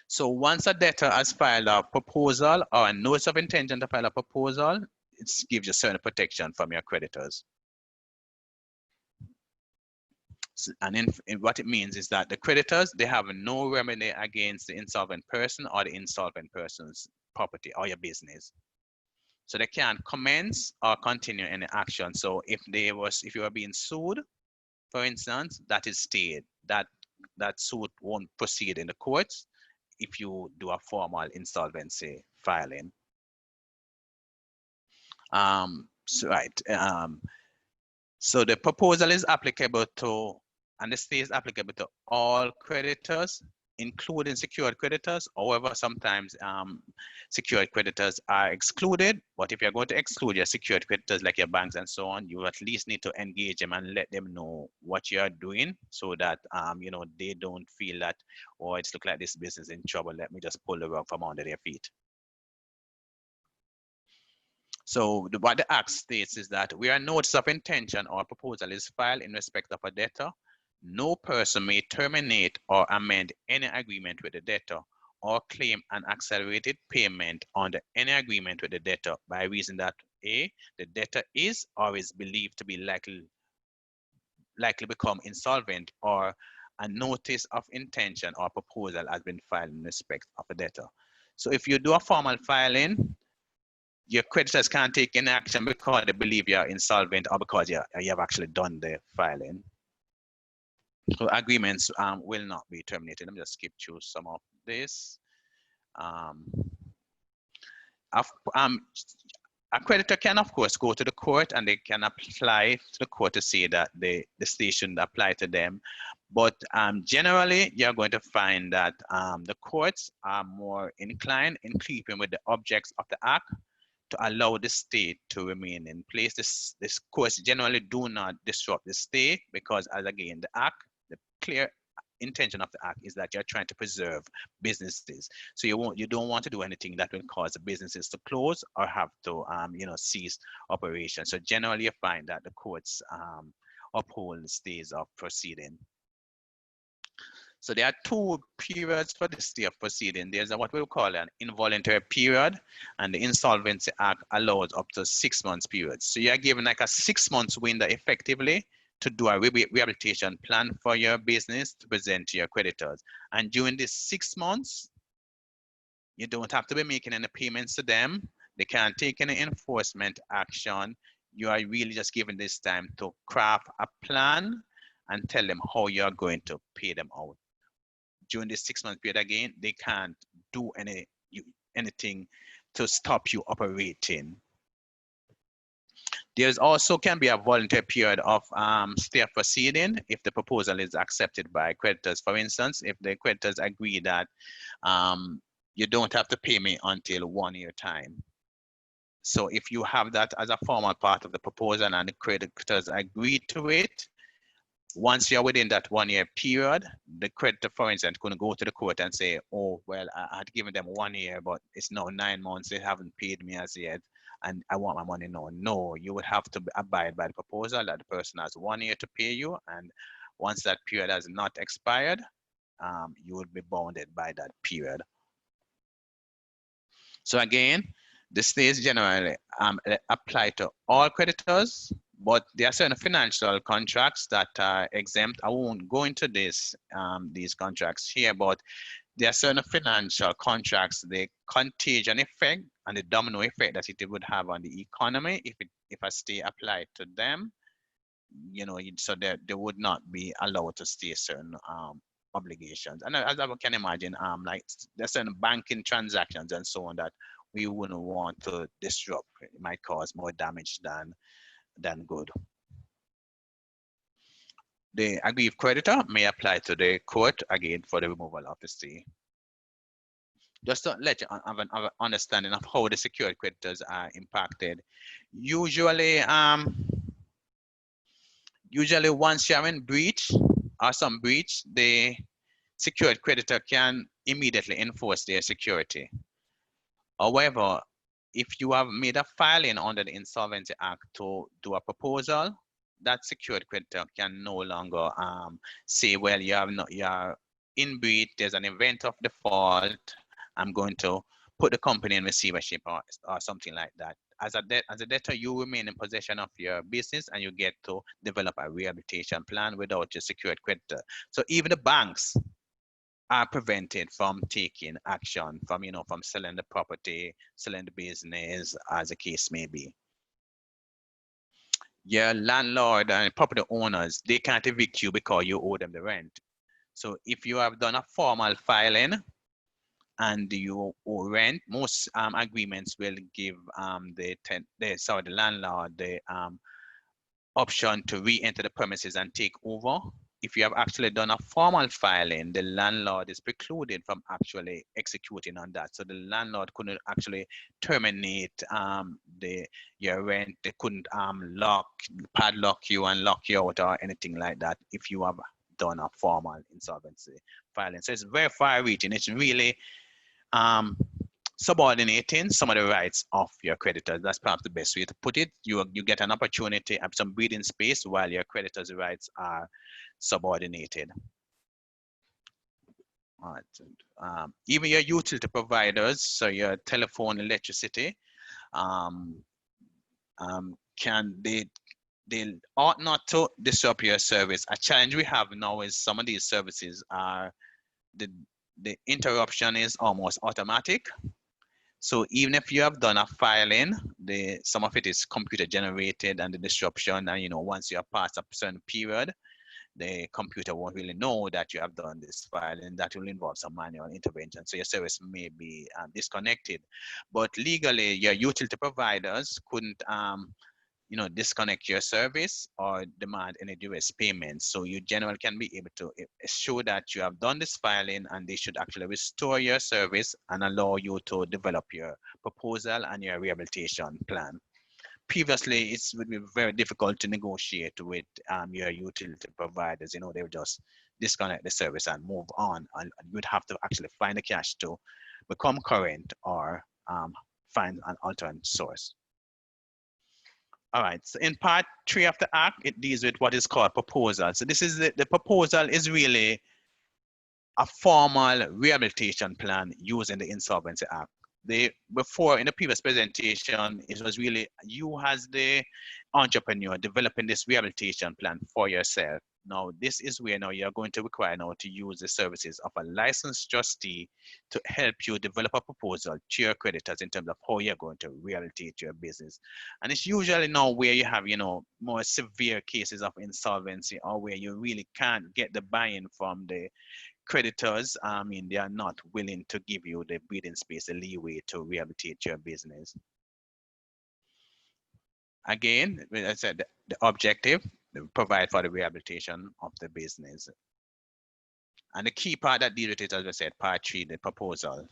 S1: So once a debtor has filed a proposal or a notice of intention to file a proposal, it gives you certain protection from your creditors. And in what it means is that the creditors, they have no remedy against the insolvent person or the insolvent person's property or your business. So they can't commence or continue any action. So if you are being sued, for instance, that is stayed. That suit won't proceed in the courts if you do a formal insolvency filing. So the proposal is applicable to, and the stay is applicable to all creditors, including secured creditors. However, sometimes secured creditors are excluded. But if you're going to exclude your secured creditors like your banks and so on, you at least need to engage them and let them know what you are doing, so that they don't feel that, oh, it's look like this business is in trouble, let me just pull the rug from under their feet. So what the Act states is that where a notice of intention or proposal is filed in respect of a debtor, no person may terminate or amend any agreement with the debtor or claim an accelerated payment under any agreement with the debtor by reason that A, the debtor is or is believed to be likely become insolvent, or a notice of intention or proposal has been filed in respect of a debtor. So if you do a formal filing, your creditors can't take any action because they believe you're insolvent or because you have actually done the filing. So agreements will not be terminated. Let me just skip through some of this. A creditor can, of course, go to the court and they can apply to the court to say that the stay shouldn't apply to them. But generally, you're going to find that the courts are more inclined in keeping with the objects of the Act to allow the stay to remain in place. This courts generally do not disrupt the stay because, as again, the clear intention of the Act is that you're trying to preserve businesses. So you don't want to do anything that will cause the businesses to close or have to cease operation. So generally, you find that the courts uphold the stays of proceeding. So there are two periods for the stay of proceeding. There's what we call an involuntary period, and the Insolvency Act allows up to 6 months period. So you're given like a 6 months window effectively to do a rehabilitation plan for your business to present to your creditors. And during this 6 months, you don't have to be making any payments to them. They can't take any enforcement action. You are really just given this time to craft a plan and tell them how you're going to pay them out. During this 6 month period, again, they can't do anything to stop you operating. There's also can be a voluntary period of stay of proceeding if the proposal is accepted by creditors. For instance, if the creditors agree that you don't have to pay me until 1 year time. So if you have that as a formal part of the proposal and the creditors agree to it, once you're within that 1 year period, the creditor, for instance, going to go to the court and say, oh, well, I had given them 1 year, but it's now 9 months. They haven't paid me as yet, and I want my money now. No, you would have to abide by the proposal that the person has 1 year to pay you. And once that period has not expired, you would be bounded by that period. So again, the stays generally apply to all creditors, but there are certain financial contracts that are exempt. I won't go into these contracts here, but there are certain financial contracts, the contagion effect and the domino effect that it would have on the economy if a stay applied to them. so they would not be allowed to stay certain obligations. And as I can imagine, like there's certain banking transactions and so on that we wouldn't want to disrupt. It might cause more damage than good. The aggrieved creditor may apply to the court again for the removal of the stay. Just to let you have an understanding of how the secured creditors are impacted. Usually once you're in breach or some breach, the secured creditor can immediately enforce their security. However, if you have made a filing under the Insolvency Act to do a proposal, that secured creditor can no longer say, well, you're in breach, there's an event of default, I'm going to put the company in receivership or something like that. As a debtor, you remain in possession of your business and you get to develop a rehabilitation plan without your secured creditor. So even the banks are prevented from taking action, from selling the property, selling the business, as the case may be. Your landlord and property owners, they can't evict you because you owe them the rent. So if you have done a formal filing and you owe rent, most agreements will give the landlord the option to re-enter the premises and take over. If you have actually done a formal filing, the landlord is precluded from actually executing on that. So the landlord couldn't actually terminate your rent. They couldn't padlock you and lock you out or anything like that if you have done a formal insolvency filing. So it's very far-reaching. It's really subordinating some of the rights of your creditors. That's perhaps the best way to put it. You get an opportunity, have some breathing space while your creditors' rights are subordinated. All right. Even your utility providers, so your telephone, electricity, they ought not to disrupt your service. A challenge we have now is some of these services are the interruption is almost automatic. So even if you have done a filing, some of it is computer generated and the disruption, and once you are past a certain period, the computer won't really know that you have done this filing. That will involve some manual intervention. So your service may be disconnected. But legally, your utility providers couldn't disconnect your service or demand any duress payments. So you generally can be able to show that you have done this filing and they should actually restore your service and allow you to develop your proposal and your rehabilitation plan. Previously, it would be very difficult to negotiate with your utility providers. They would just disconnect the service and move on, and you'd have to actually find the cash to become current or find an alternate source. All right, so in part 3 of the Act, it deals with what is called proposal. So this is the proposal is really a formal rehabilitation plan using the Insolvency Act. Before, in the previous presentation, it was really you as the entrepreneur developing this rehabilitation plan for yourself. Now, this is where now you're going to require now to use the services of a licensed trustee to help you develop a proposal to your creditors in terms of how you're going to rehabilitate your business. And it's usually now where you have, more severe cases of insolvency or where you really can't get the buy-in from the creditors. They are not willing to give you the breathing space, the leeway to rehabilitate your business. Again, as I said, the objective, provide for the rehabilitation of the business. And the key part that deals with it, as I said, part 3, the proposal.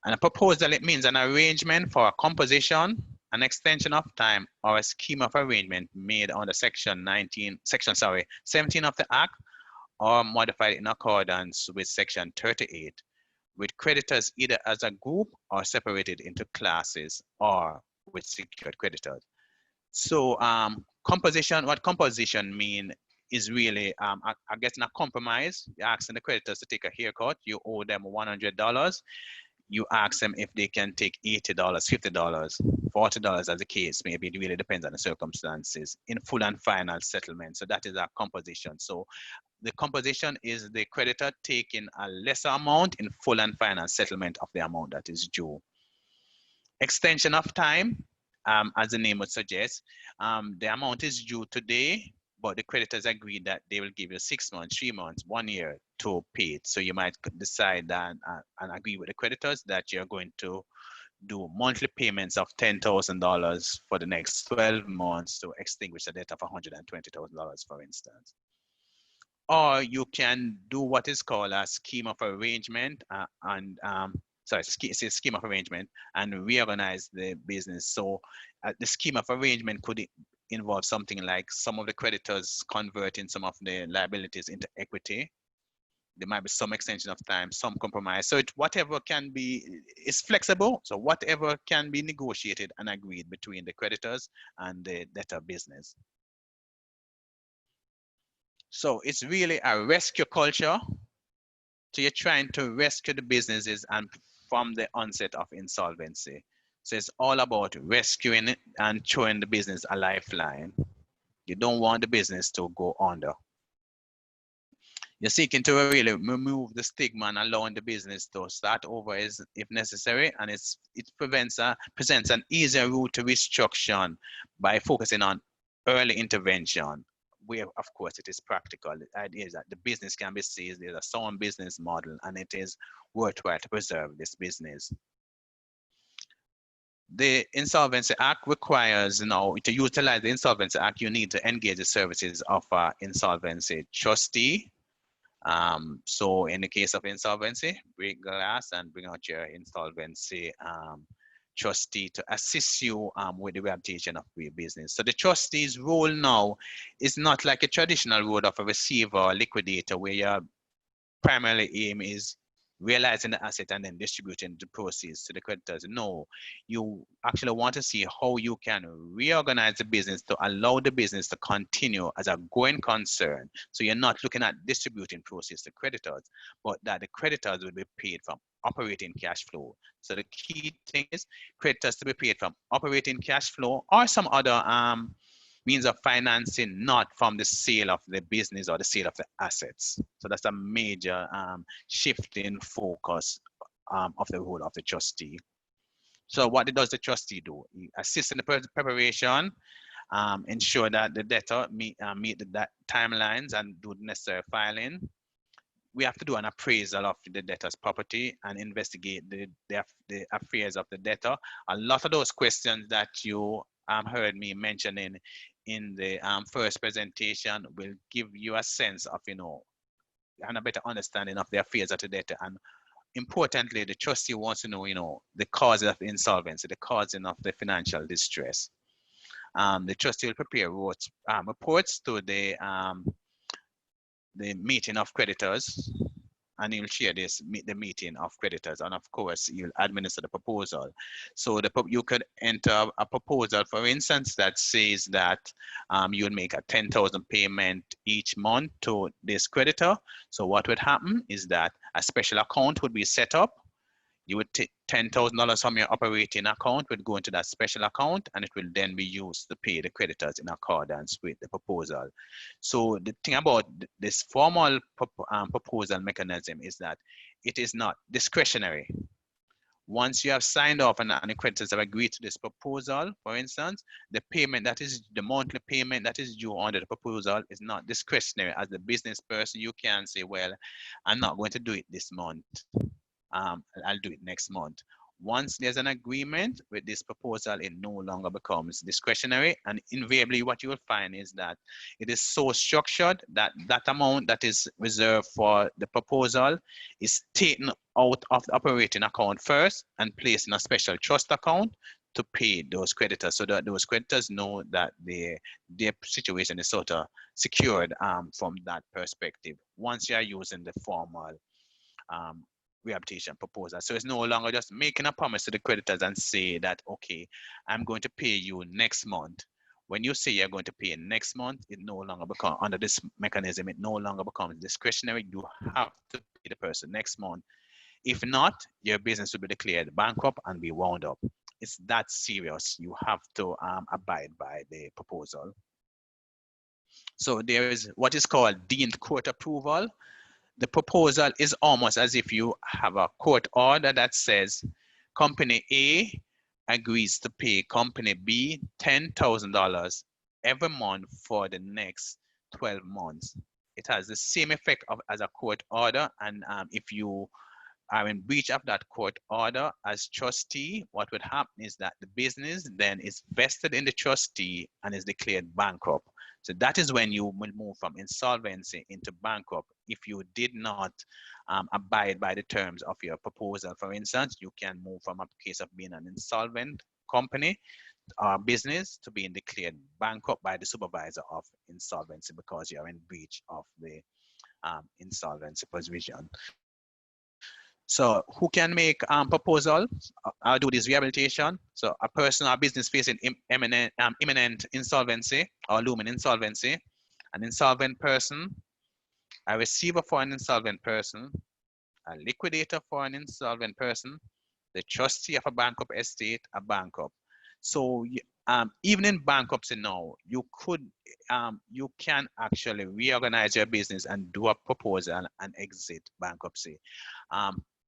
S1: And a proposal, it means an arrangement for a composition, an extension of time, or a scheme of arrangement made under section 17 of the Act, or modified in accordance with section 38, with creditors either as a group or separated into classes or with secured creditors. So composition, what composition mean is really, I guess, in a compromise. You're asking the creditors to take a haircut. You owe them $100. You ask them if they can take $80, $50, $40 as the case may be. It really depends on the circumstances in full and final settlement. So that is our composition. So the composition is the creditor taking a lesser amount in full and final settlement of the amount that is due. Extension of time, as the name would suggest, the amount is due today, but the creditors agreed that they will give you 6 months, 3 months, 1 year to pay it. So you might decide that and agree with the creditors that you're going to do monthly payments of $10,000 for the next 12 months to extinguish a debt of $120,000, for instance. Or you can do what is called a scheme of arrangement it's a scheme of arrangement and reorganize the business. So the scheme of arrangement could involve something like some of the creditors converting some of the liabilities into equity. There might be some extension of time, some compromise. So whatever can be, is flexible. So whatever can be negotiated and agreed between the creditors and the debtor business. So it's really a rescue culture. So you're trying to rescue the businesses and from the onset of insolvency. So it's all about rescuing it and showing the business a lifeline. You don't want the business to go under. You're seeking to really remove the stigma and allowing the business to start over if necessary, and it presents an easier route to restructuring by focusing on early intervention, where of course it is practical. The idea is that the business can be seized, there's a sound business model, and it is worthwhile to preserve this business. The Insolvency Act requires, to utilize the Insolvency Act, you need to engage the services of an insolvency trustee. So in the case of insolvency, break glass and bring out your insolvency trustee to assist you with the rehabilitation of your business. So the trustee's role now is not like a traditional role of a receiver or liquidator, where your primary aim is realizing the asset and then distributing the proceeds to the creditors. No, you actually want to see how you can reorganize the business to allow the business to continue as a going concern. So you're not looking at distributing proceeds to creditors, but that the creditors will be paid from operating cash flow. So the key thing is creditors to be paid from operating cash flow or some other means of financing, not from the sale of the business or the sale of the assets. So that's a major shift in focus of the role of the trustee. So what does the trustee do? He assists in the preparation, ensure that the debtor meet the timelines and do the necessary filing. We have to do an appraisal of the debtor's property and investigate the affairs of the debtor. A lot of those questions that you heard me mentioning in the first presentation will give you a sense of, and a better understanding of the affairs of the debtor. And importantly, the trustee wants to know, the causes of insolvency, the causing of the financial distress. The trustee will prepare reports to the meeting of creditors, and you'll share the meeting of creditors, and of course you'll administer the proposal. So you could enter a proposal, for instance, that says that you'll make a $10,000 payment each month to this creditor. So what would happen is that a special account would be set up. You would take $10,000 from your operating account, would go into that special account, and it will then be used to pay the creditors in accordance with the proposal. So the thing about this formal proposal mechanism is that it is not discretionary. Once you have signed off and the creditors have agreed to this proposal, for instance, the monthly payment that is due under the proposal is not discretionary. As the business person, you can say, well, I'm not going to do it this month. I'll do it next month. Once there's an agreement with this proposal, it no longer becomes discretionary. And invariably, what you will find is that it is so structured that that amount that is reserved for the proposal is taken out of the operating account first and placed in a special trust account to pay those creditors, so that those creditors know that their situation is sort of secured from that perspective once you are using the formal rehabilitation proposal. So it's no longer just making a promise to the creditors and say that, okay, I'm going to pay you next month. When you say you're going to pay next month, it no longer becomes, under this mechanism, it no longer becomes discretionary. You have to pay the person next month. If not, your business will be declared bankrupt and be wound up. It's that serious. You have to abide by the proposal. So there is what is called deemed court approval. The proposal is almost as if you have a court order that says company A agrees to pay company B $10,000 every month for the next 12 months. It has the same effect as a court order, and if you are in breach of that court order as trustee, what would happen is that the business then is vested in the trustee and is declared bankrupt. So that is when you will move from insolvency into bankrupt. If you did not abide by the terms of your proposal, for instance, you can move from a case of being an insolvent company or business to being declared bankrupt by the supervisor of insolvency because you're in breach of the insolvency provision. So who can make proposal? I'll do this rehabilitation. So a person or business facing imminent insolvency or looming insolvency, an insolvent person, a receiver for an insolvent person, a liquidator for an insolvent person, the trustee of a bankrupt estate, a bankrupt. So even in bankruptcy now, you can actually reorganize your business and do a proposal and exit bankruptcy.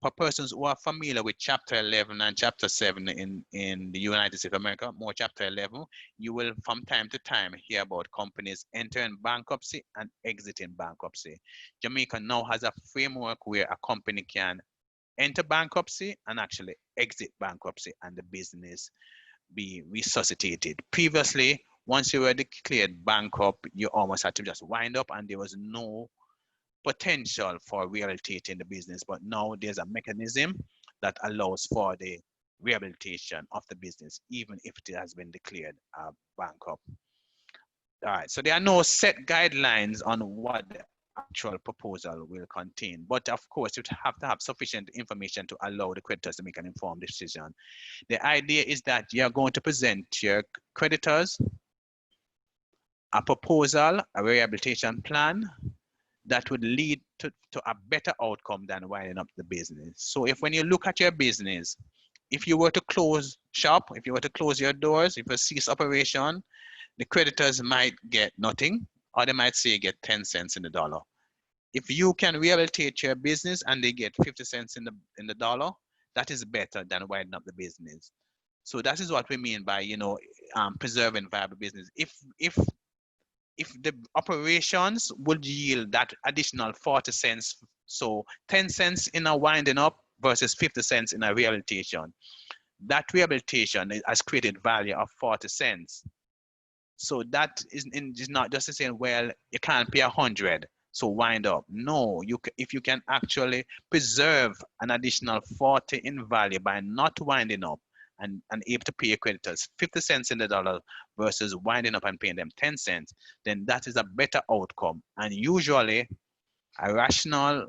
S1: For persons who are familiar with Chapter 11 and Chapter 7 in the United States of America, more Chapter 11, you will from time to time hear about companies entering bankruptcy and exiting bankruptcy. Jamaica now has a framework where a company can enter bankruptcy and actually exit bankruptcy and the business be resuscitated. Previously, once you were declared bankrupt, you almost had to just wind up and there was no potential for rehabilitating the business. But now there's a mechanism that allows for the rehabilitation of the business, even if it has been declared bankrupt. All right, so there are no set guidelines on what the actual proposal will contain, but of course you have to have sufficient information to allow the creditors to make an informed decision. The idea is that you're going to present to your creditors a proposal, a rehabilitation plan that would lead to a better outcome than winding up the business. So if when you look at your business, if you were to close shop, if you were to close your doors, if you cease operation, the creditors might get nothing, or they might say get 10 cents in the dollar. If you can rehabilitate your business and they get 50 cents in the dollar, that is better than winding up the business. So that is what we mean by, preserving viable business. If the operations would yield that additional 40 cents, so 10 cents in a winding up versus 50 cents in a rehabilitation, that rehabilitation has created value of 40 cents. So that is not just saying, well, you can't pay 100, so wind up. No, if you can actually preserve an additional 40 in value by not winding up, and able to pay your creditors 50 cents in the dollar versus winding up and paying them 10 cents, then that is a better outcome. And usually a rational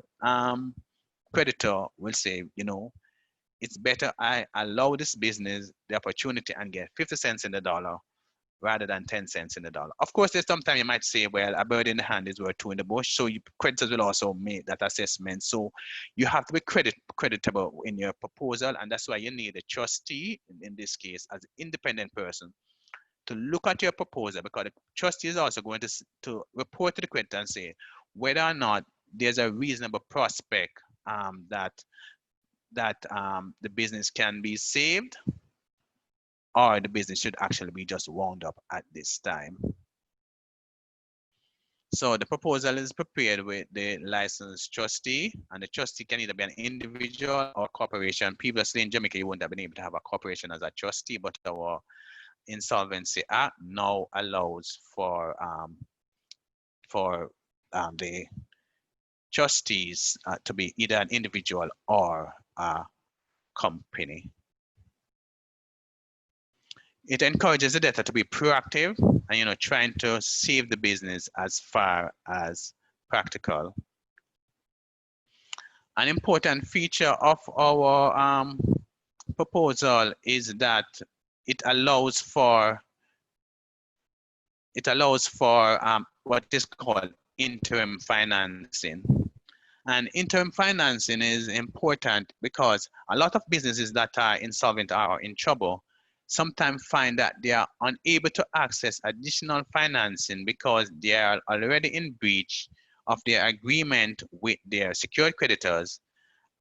S1: creditor will say, it's better I allow this business the opportunity and get 50 cents in the dollar rather than 10 cents in the dollar. Of course, there's sometimes you might say, well, a bird in the hand is worth two in the bush. So creditors will also make that assessment. So you have to be creditable in your proposal. And that's why you need a trustee, in this case, as an independent person, to look at your proposal, because the trustee is also going to report to the creditor and say whether or not there's a reasonable prospect that the business can be saved, or the business should actually be just wound up at this time. So the proposal is prepared with the licensed trustee, and the trustee can either be an individual or corporation. Previously in Jamaica, you wouldn't have been able to have a corporation as a trustee, but our Insolvency Act now allows for the trustees to be either an individual or a company. It encourages the debtor to be proactive and trying to save the business as far as practical. An important feature of our proposal is that it allows for what is called interim financing. And interim financing is important because a lot of businesses that are insolvent or in trouble sometimes find that they are unable to access additional financing because they are already in breach of their agreement with their secured creditors.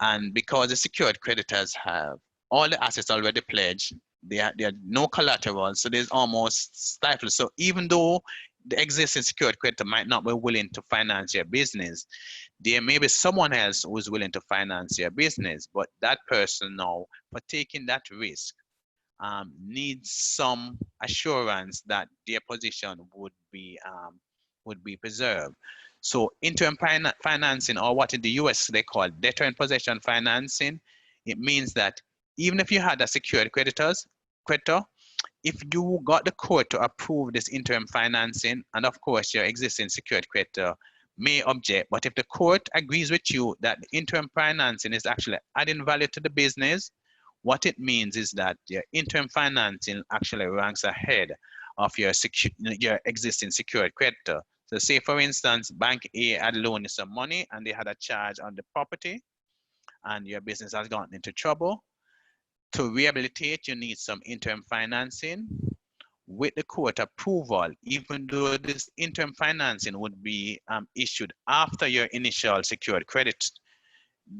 S1: And because the secured creditors have all the assets already pledged, they are no collateral, so there's almost stifled. So even though the existing secured creditor might not be willing to finance your business. There may be someone else who is willing to finance your business, but that person now, for taking that risk, needs some assurance that their position would be preserved. So interim financing, or what in the US they call debtor in possession financing, it means that even if you had a secured creditor, if you got the court to approve this interim financing, and of course your existing secured creditor may object, but if the court agrees with you that the interim financing is actually adding value to the business, what it means is that your interim financing actually ranks ahead of your existing secured creditor. So say for instance, Bank A had loaned you some money and they had a charge on the property and your business has gotten into trouble. To rehabilitate, you need some interim financing with the court approval, even though this interim financing would be issued after your initial secured credit.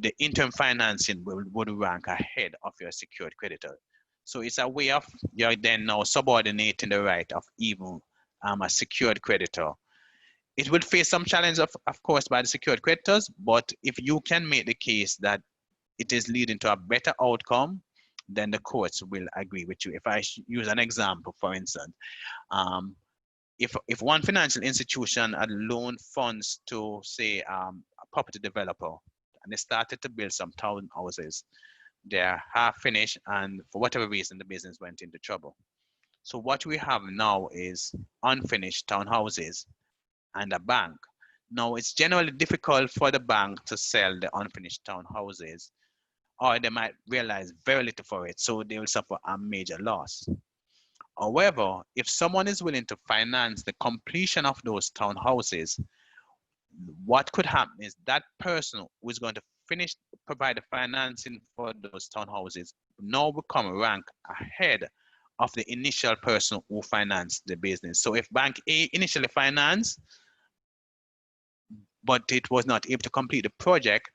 S1: The interim financing would rank ahead of your secured creditor. So it's a way of you're then now subordinating the right of even a secured creditor. It would face some challenge of course by the secured creditors, but if you can make the case that it is leading to a better outcome, then the courts will agree with you. If I use an example, for instance, if one financial institution had loaned funds to say a property developer, and they started to build some townhouses, they're half finished, and for whatever reason, the business went into trouble. So what we have now is unfinished townhouses and a bank. Now it's generally difficult for the bank to sell the unfinished townhouses, or they might realize very little for it, so they will suffer a major loss. However, if someone is willing to finance the completion of those townhouses, what could happen is that person who is going to provide the financing for those townhouses now become rank ahead of the initial person who financed the business. So if Bank A initially financed, but it was not able to complete the project,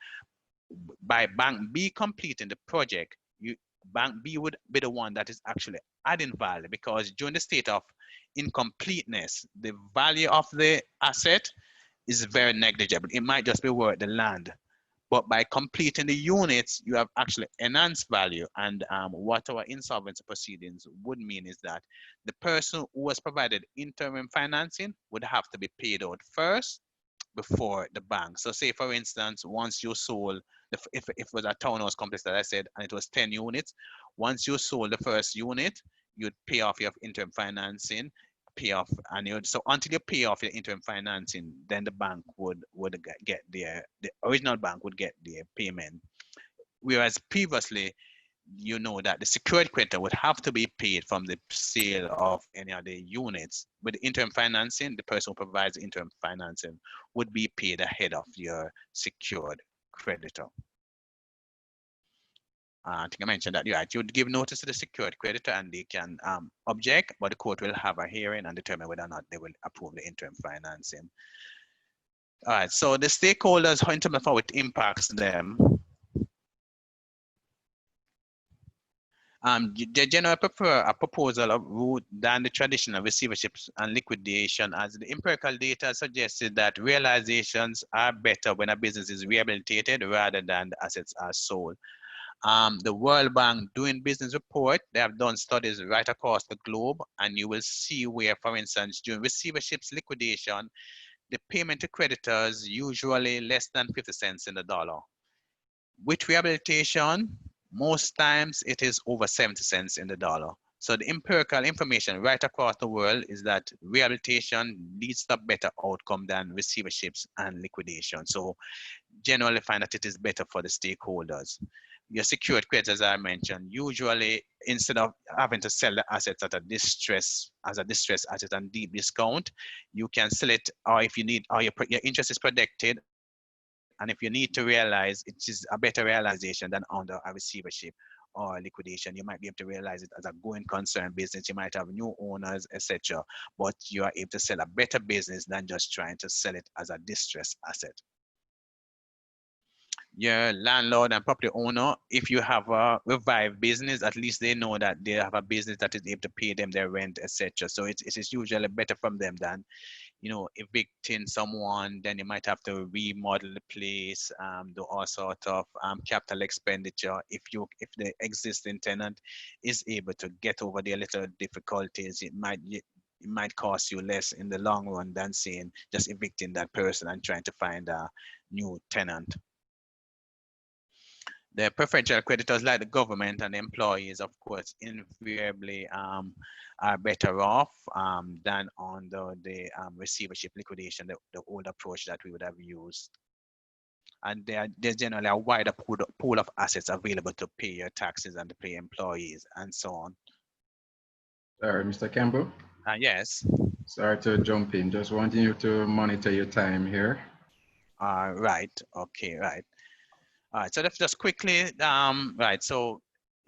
S1: by Bank B completing the project, Bank B would be the one that is actually adding value, because during the state of incompleteness, the value of the asset is very negligible. It might just be worth the land. But by completing the units, you have actually enhanced value. And what our insolvency proceedings would mean is that the person who was provided interim financing would have to be paid out first before the bank. So say for instance, once you sold, if it was a townhouse complex that I said, and it was 10 units, once you sold the first unit, you'd pay off your interim financing, so until you pay off your interim financing, then the bank would get the original bank would get their payment. Whereas previously, you know that the secured creditor would have to be paid from the sale of any other units. With interim financing, the person who provides interim financing would be paid ahead of your secured creditor. I think I mentioned that you'd give notice to the secured creditor and they can object, but the court will have a hearing and determine whether or not they will approve the interim financing. All right, so the stakeholders, in terms of how it impacts them, they generally prefer a proposal of route than the traditional receiverships and liquidation, as the empirical data suggested that realizations are better when a business is rehabilitated rather than the assets are sold. The World Bank Doing Business report, they have done studies right across the globe, and you will see where, for instance, during receiverships liquidation, the payment to creditors usually less than 50 cents in the dollar. With rehabilitation, most times it is over 70 cents in the dollar. So the empirical information right across the world is that rehabilitation leads to a better outcome than receiverships and liquidation. So generally find that it is better for the stakeholders. Your secured creditors, as I mentioned, usually instead of having to sell the assets at a distress asset and deep discount, you can sell it, or if you need, or your interest is protected, and if you need to realize, it is a better realization than under a receivership or liquidation. You might be able to realize it as a going concern business. You might have new owners, etc. But you are able to sell a better business than just trying to sell it as a distressed asset. Your landlord and property owner, if you have a revived business, at least they know that they have a business that is able to pay them their rent, etc. So it is usually better from them than evicting someone, then you might have to remodel the place, do all sort of capital expenditure. If the existing tenant is able to get over their little difficulties, it might cost you less in the long run than saying just evicting that person and trying to find a new tenant. The preferential creditors, like the government and the employees, of course, invariably are better off than under the receivership liquidation, the old approach that we would have used. And there's generally a wider pool of assets available to pay your taxes and to pay employees and so on.
S2: Sorry, Mr. Campbell.
S1: Yes.
S2: Sorry to jump in. Just wanting you to monitor your time here.
S1: Right. Okay. Right. All right. So let's just quickly. Right. So.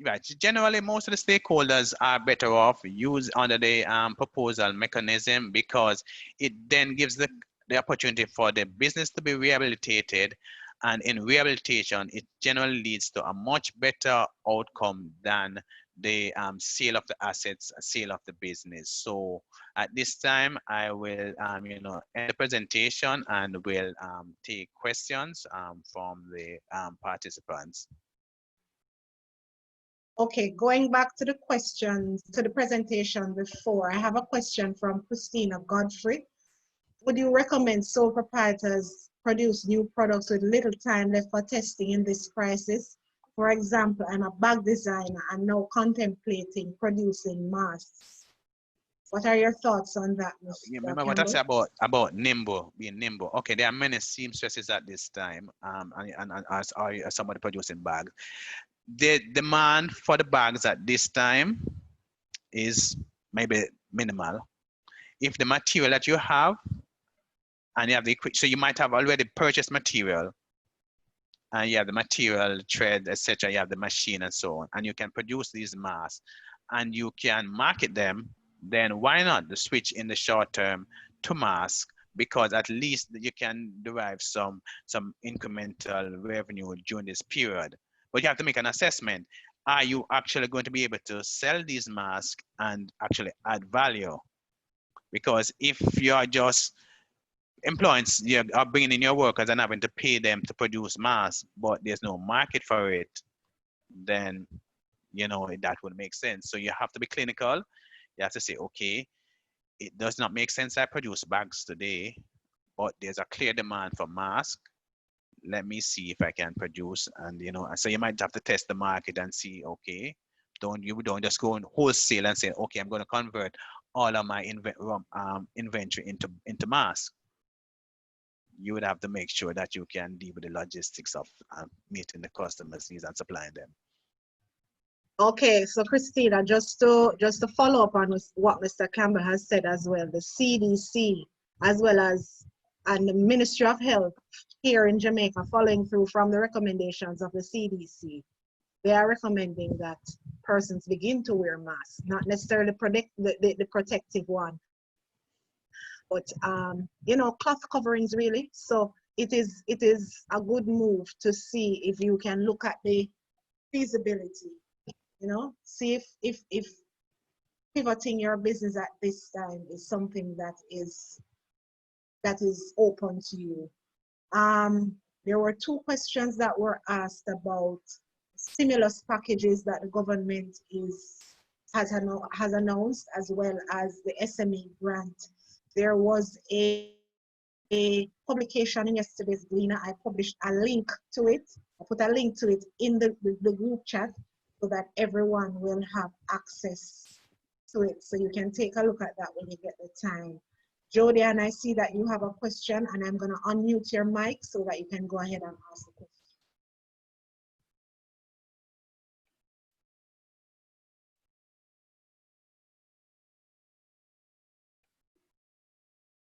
S1: Right. Generally, most of the stakeholders are better off used under the proposal mechanism, because it then gives the opportunity for the business to be rehabilitated, and in rehabilitation, it generally leads to a much better outcome than the sale of the assets, sale of the business. So at this time, I will end the presentation and will take questions from the participants.
S3: Okay, going back to the questions, to the presentation before, I have a question from Christina Godfrey. Would you recommend sole proprietors produce new products with little time left for testing in this crisis? For example, I'm a bag designer and now contemplating producing masks. What are your thoughts on that, Mr.
S1: You remember what I said about nimble, being nimble? Okay, there are many seamstresses at this time, and as somebody producing bags. The demand for the bags at this time is maybe minimal. If the material that you have, and you have the so you might have already purchased material, and you have the material, thread, etc. You have the machine and so on, and you can produce these masks, and you can market them. Then why not the switch in the short term to mask? Because at least you can derive some incremental revenue during this period. But you have to make an assessment. Are you actually going to be able to sell these masks and actually add value? Because if you are just employing, you are bringing in your workers and having to pay them to produce masks, but there's no market for it, then that would make sense. So you have to be clinical. You have to say, okay, it does not make sense I produce bags today, but there's a clear demand for masks. Let me see if I can produce, and so you might have to test the market and see, okay, don't just go on wholesale and say, okay, I'm going to convert all of my inventory into masks. You would have to make sure that you can deal with the logistics of meeting the customers' needs and supplying them.
S3: Okay, so Christina, just to follow up on what Mr. Campbell has said as well, the CDC, as well as and the Ministry of Health here in Jamaica, following through from the recommendations of the CDC, they are recommending that persons begin to wear masks, not necessarily the protective one, but cloth coverings really. So it is a good move to see if you can look at the feasibility, see if pivoting your business at this time is something that is open to you. There were two questions that were asked about stimulus packages that the government has announced, as well as the SME grant. There was a publication in yesterday's Gleaner. I published a link to it. I put a link to it in the group chat so that everyone will have access to it. So you can take a look at that when you get the time. Jody, and I see that you have a question, and I'm going to unmute your mic so that you can go ahead and ask the question.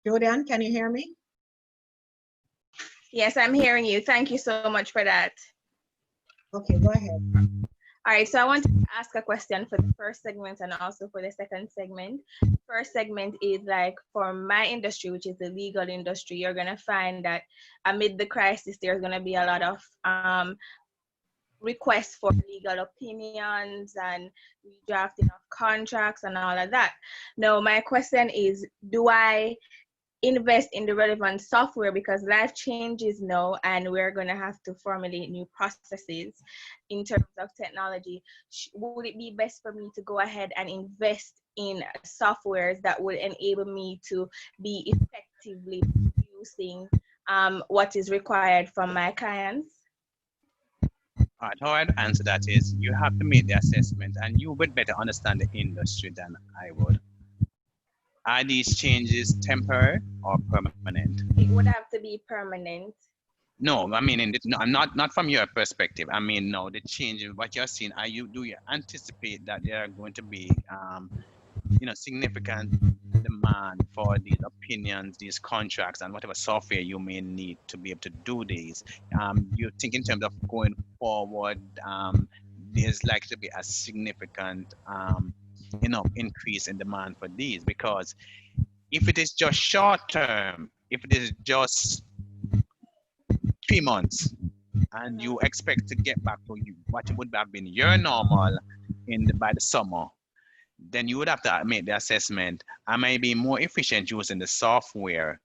S3: Jodian, can you hear me?
S4: Yes, I'm hearing you. Thank you so much for that.
S3: Okay, go ahead.
S4: All right, so I want to ask a question for the first segment and also for the second segment. First segment is like, for my industry, which is the legal industry, you're going to find that amid the crisis, there's going to be a lot of requests for legal opinions and redrafting of contracts and all of that. Now, my question is, do I invest in the relevant software, because life changes now and we're going to have to formulate new processes in terms of technology. Would it be best for me to go ahead and invest in softwares that would enable me to be effectively producing what is required from my clients?
S1: All right, how I'd answer that is you have to make the assessment, and you would better understand the industry than I would. Are these changes temporary or permanent?
S4: It would have to be permanent.
S1: No, I mean, no, I'm not from your perspective. I mean, no, the change in what you're seeing. Do you anticipate that there are going to be, significant demand for these opinions, these contracts, and whatever software you may need to be able to do these? You think in terms of going forward, there's likely to be a significant, increase in demand for these, because if it is just short term, if it is just 3 months, and you expect to get back to what would have been your normal by the summer, then you would have to make the assessment. I may be more efficient using the software,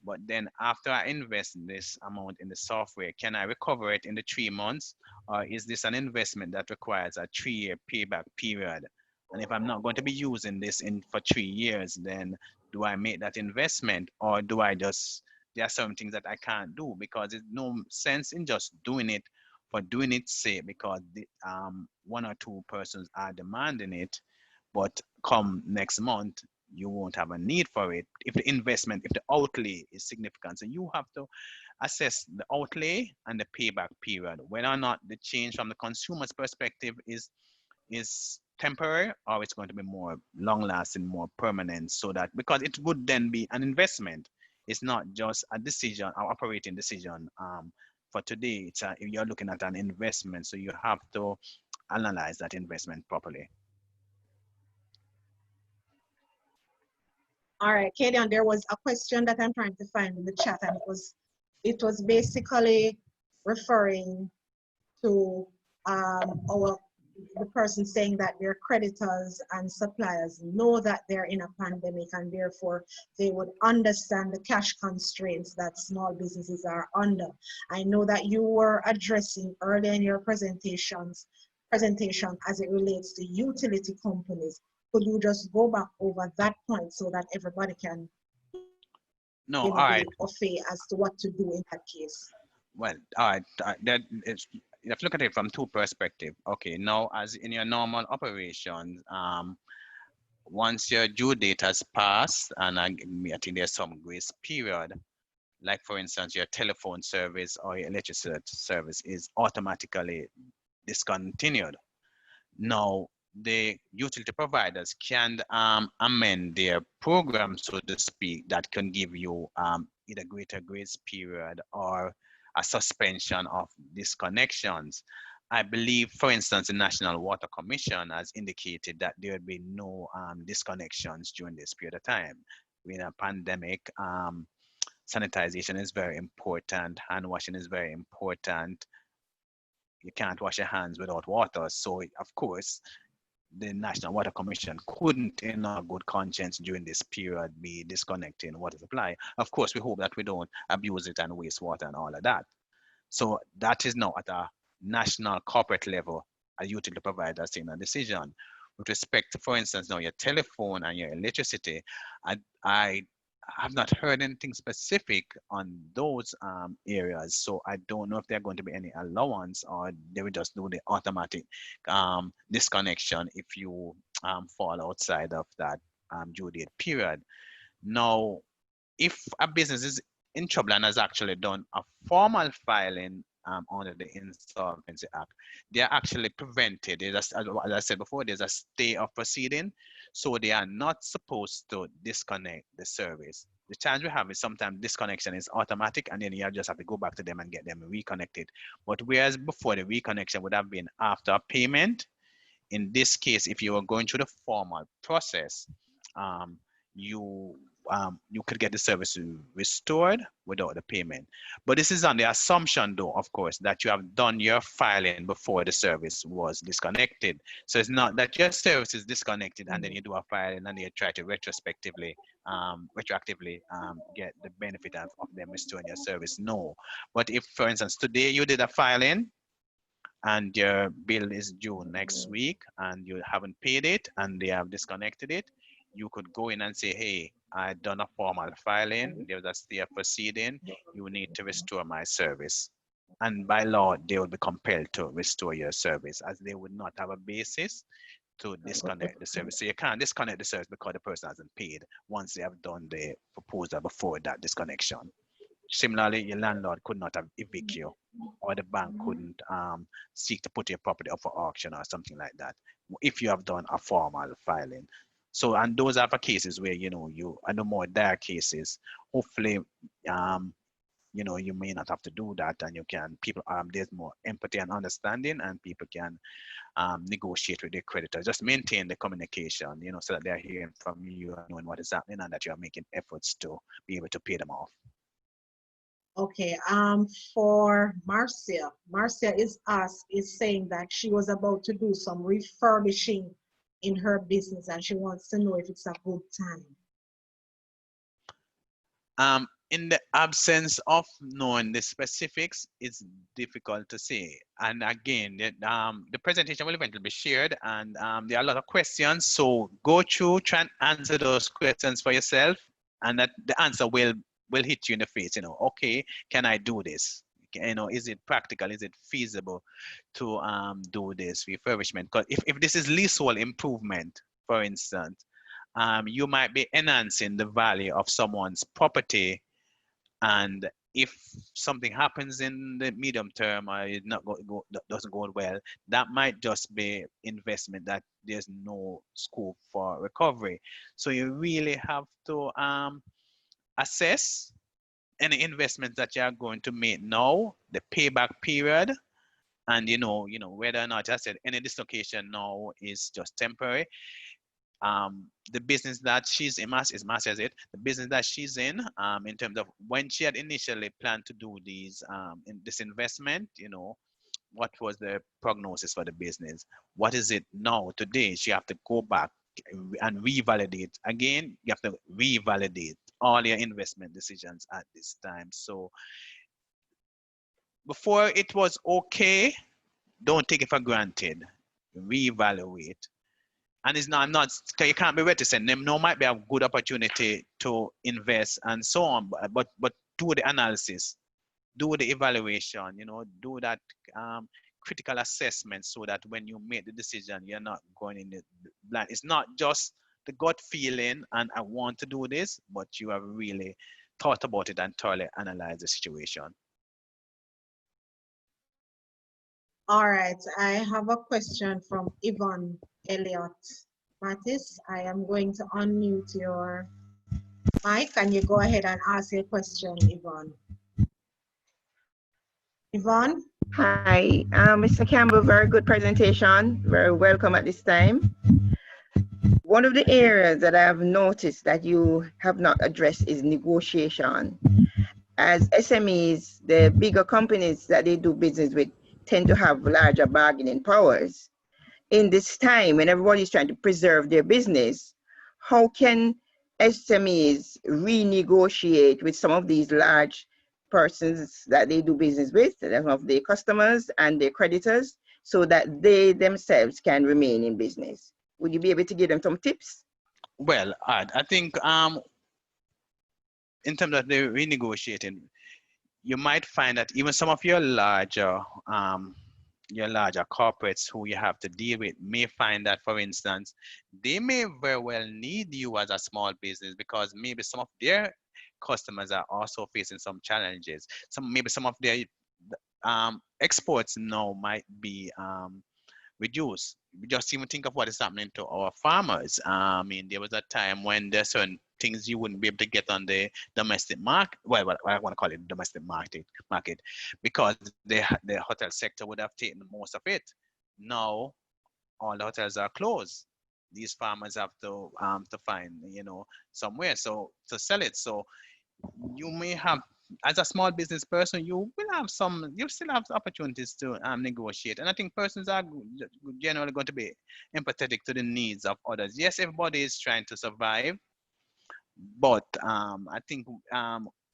S1: but then after I invest this amount in the software, can I recover it in the 3 months? Or is this an investment that requires a 3-year payback period? And if I'm not going to be using this for 3 years, then do I make that investment, or do I just, there are some things that I can't do, because there's no sense in just doing it for doing its sake, because one or two persons are demanding it, but come next month, you won't have a need for it if the outlay is significant. So you have to assess the outlay and the payback period, whether or not the change from the consumer's perspective is temporary, or it's going to be more long lasting, more permanent, so that, because it would then be an investment. It's not just a decision, or operating decision. For today, you're looking at an investment, so you have to analyze that investment properly.
S3: All right, Kadian, there was a question that I'm trying to find in the chat, and it was basically referring to the person saying that their creditors and suppliers know that they're in a pandemic, and therefore they would understand the cash constraints that small businesses are under. I know that you were addressing earlier in your presentation as it relates to utility companies. Could you just go back over that point so that everybody can
S1: all right,
S3: as to what to do in that case?
S1: Well, all right, you have to look at it from two perspectives. Okay, now as in your normal operations, once your due date has passed, and I think there's some grace period, like for instance, your telephone service or your electricity service is automatically discontinued. Now, the utility providers can amend their program, so to speak, that can give you either greater grace period or a suspension of disconnections. I believe, for instance, the National Water Commission has indicated that there will be no disconnections during this period of time. In a pandemic, sanitization is very important, hand washing is very important. You can't wash your hands without water. So, of course, the National Water Commission couldn't, in a good conscience during this period, be disconnecting water supply. Of course, we hope that we don't abuse it and waste water and all of that. So that is now at a national corporate level, a utility provider has taken a decision. With respect to, for instance, now your telephone and your electricity, I have not heard anything specific on those areas. So I don't know if there are going to be any allowance, or they will just do the automatic disconnection if you fall outside of that due date period. Now, if a business is in trouble and has actually done a formal filing under the Insolvency Act, they are actually prevented. As I said before, there's a stay of proceeding, so they are not supposed to disconnect the service. The challenge we have is sometimes disconnection is automatic, and then you just have to go back to them and get them reconnected. But whereas before, the reconnection would have been after payment, in this case, if you were going through the formal process, you you could get the service restored without the payment. But this is on the assumption, though, of course, that you have done your filing before the service was disconnected. So it's not that your service is disconnected and then you do a filing and you try to retroactively get the benefit of them restoring your service. No. But if, for instance, today you did a filing and your bill is due next week and you haven't paid it and they have disconnected it, you could go in and say, hey, I done a formal filing, there was a stay of proceeding, you need to restore my service. And by law, they will be compelled to restore your service, as they would not have a basis to disconnect the service. So you can't disconnect the service because the person hasn't paid once they have done the proposal before that disconnection. Similarly, your landlord could not have evicted you, or the bank couldn't seek to put your property up for auction or something like that if you have done a formal filing. So, and those are for cases where, you know, I know more dire cases, hopefully, you may not have to do that, and there's more empathy and understanding, and people can negotiate with their creditors. Just maintain the communication, so that they're hearing from you and knowing what is happening, and that you are making efforts to be able to pay them off.
S3: Okay, for Marcia is saying that she was about to do some refurbishing in her business and she wants to know if it's a good time.
S1: In the absence of knowing the specifics, it's difficult to say. And again, the presentation will eventually be shared, and there are a lot of questions. So go through, try and answer those questions for yourself, and that the answer will hit you in the face. Okay, can I do this? Is it practical? Is it feasible to do this refurbishment? Because if this is leasehold improvement, for instance, you might be enhancing the value of someone's property, and if something happens in the medium term or it doesn't go well, that might just be investment that there's no scope for recovery. So you really have to assess any investments that you are going to make now, the payback period, and whether or not, I said, any dislocation now is just temporary. The business that she's in, the business that she's in terms of when she had initially planned to do this investment, what was the prognosis for the business? What is it now today? She have to go back and revalidate again. You have to revalidate all your investment decisions at this time. So before it was okay, don't take it for granted. Reevaluate. And it's not, you can't be reticent. There might be a good opportunity to invest and so on, but do the analysis, do the evaluation, do that critical assessment, so that when you make the decision, you're not going in the blind. It's not just the gut feeling and I want to do this, but you have really thought about it and thoroughly analyzed the situation.
S3: All right, I have a question from Yvonne Elliott. Mattis, I am going to unmute your mic and you go ahead and ask your question, Yvonne. Yvonne?
S5: Hi, Mr. Campbell, very good presentation. Very welcome at this time. One of the areas that I have noticed that you have not addressed is negotiation. As SMEs, the bigger companies that they do business with tend to have larger bargaining powers. In this time, when everybody's trying to preserve their business, how can SMEs renegotiate with some of these large persons that they do business with, some of their customers and their creditors, so that they themselves can remain in business? Would you be able to give them some tips?
S1: Well, I think in terms of the renegotiating, you might find that even some of your larger corporates who you have to deal with may find that, for instance, they may very well need you as a small business, because maybe some of their customers are also facing some challenges. Maybe some of their exports now might be reduced. Just even think of what is happening to our farmers. I mean, there was a time when there's certain things you wouldn't be able to get on the domestic market. Well, I want to call it domestic market, because the hotel sector would have taken most of it. Now, all the hotels are closed. these farmers have to find, you know, somewhere so to sell it. So you may have, as a small business person, you still have opportunities to negotiate. And I think persons are generally going to be empathetic to the needs of others. Yes, everybody is trying to survive, but I think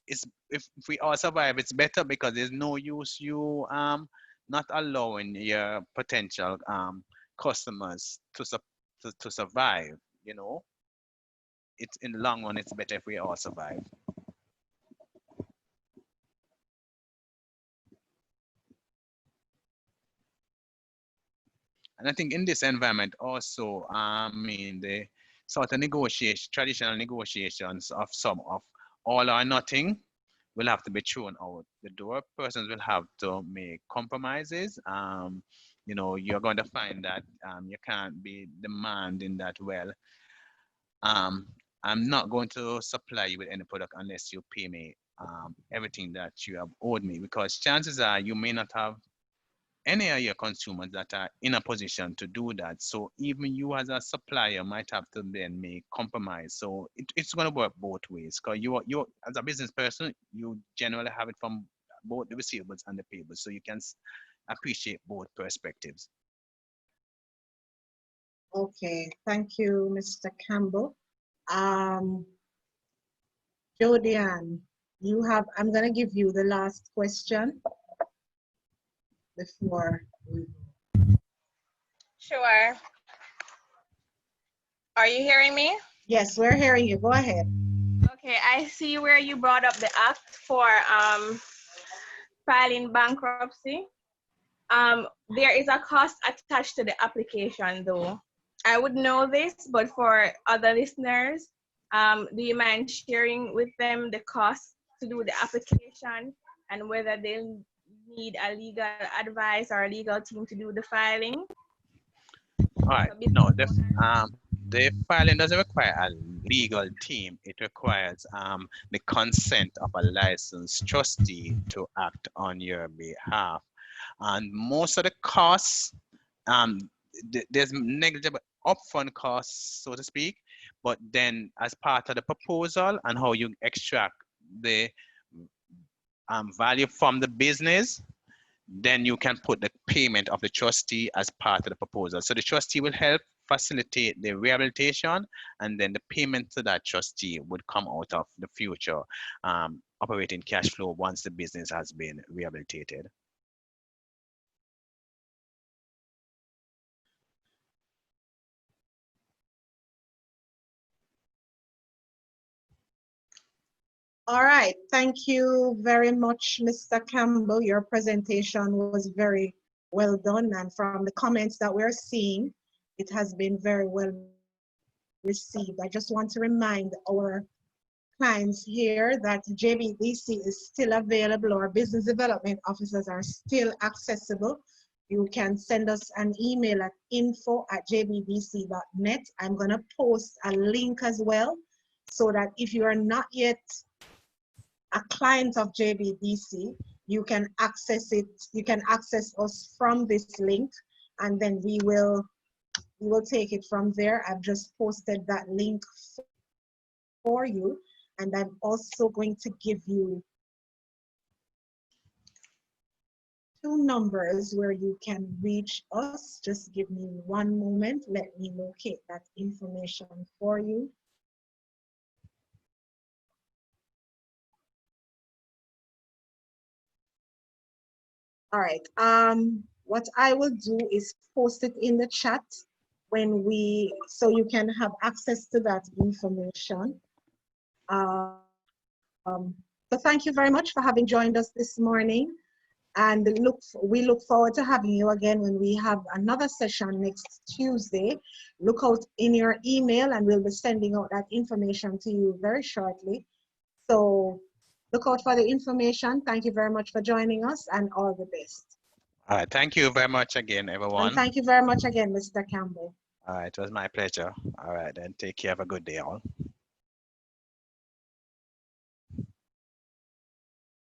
S1: it's, if we all survive, it's better, because there's no use you not allowing your potential customers to survive. You know, it's in the long run, it's better if we all survive. And I think in this environment also, I mean, the sort of negotiation, traditional negotiations of some of all or nothing will have to be thrown out the door. Persons will have to make compromises. You know, you're going to find that you can't be demanding that, well, um, I'm not going to supply you with any product unless you pay me everything that you have owed me, because chances are you may not have any of your consumers that are in a position to do that. So even you as a supplier might have to then make compromise. So it's going to work both ways, because you as a business person, you generally have it from both the receivables and the payables, so you can appreciate both perspectives.
S3: Okay, thank you, Mr. Campbell. Jodianne, I'm going to give you the last question before we go.
S4: Sure. Are you hearing me?
S3: Yes, we're hearing you. Go ahead.
S4: Okay, I see where you brought up the act for filing bankruptcy. There is a cost attached to the application, though. I would know this, but for other listeners, do you mind sharing with them the cost to do the application and whether they'll need a legal advice or a legal team to do the filing?
S1: All right. No, the filing doesn't require a legal team. It requires the consent of a licensed trustee to act on your behalf. And most of the costs, there's negligible upfront costs, so to speak, but then as part of the proposal and how you extract the value from the business, then you can put the payment of the trustee as part of the proposal. So the trustee will help facilitate the rehabilitation, and then the payment to that trustee would come out of the future operating cash flow once the business has been rehabilitated.
S3: All right, thank you very much, Mr. Campbell. Your presentation was very well done, and from the comments that we're seeing, it has been very well received. I just want to remind our clients here that JBDC is still available. Our business development officers are still accessible. You can send us an email at info@jbdc.net. I'm going to post a link as well, so that if you are not yet a client of JBDC, you can access it. You can access us from this link, and then we will take it from there. I've just posted that link for you, and I'm also going to give you 2 numbers where you can reach us. Just give me one moment. Let me locate that information for you. All right, what I will do is post it in the chat so you can have access to that information. So thank you very much for having joined us this morning, and we look forward to having you again when we have another session next Tuesday. Look out in your email, and we'll be sending out that information to you very shortly. So look out for the information. Thank you very much for joining us, and all the best.
S1: All right. Thank you very much again, everyone.
S3: And thank you very much again, Mr. Campbell.
S1: All right. It was my pleasure. All right. Then take care. Have a good day, all.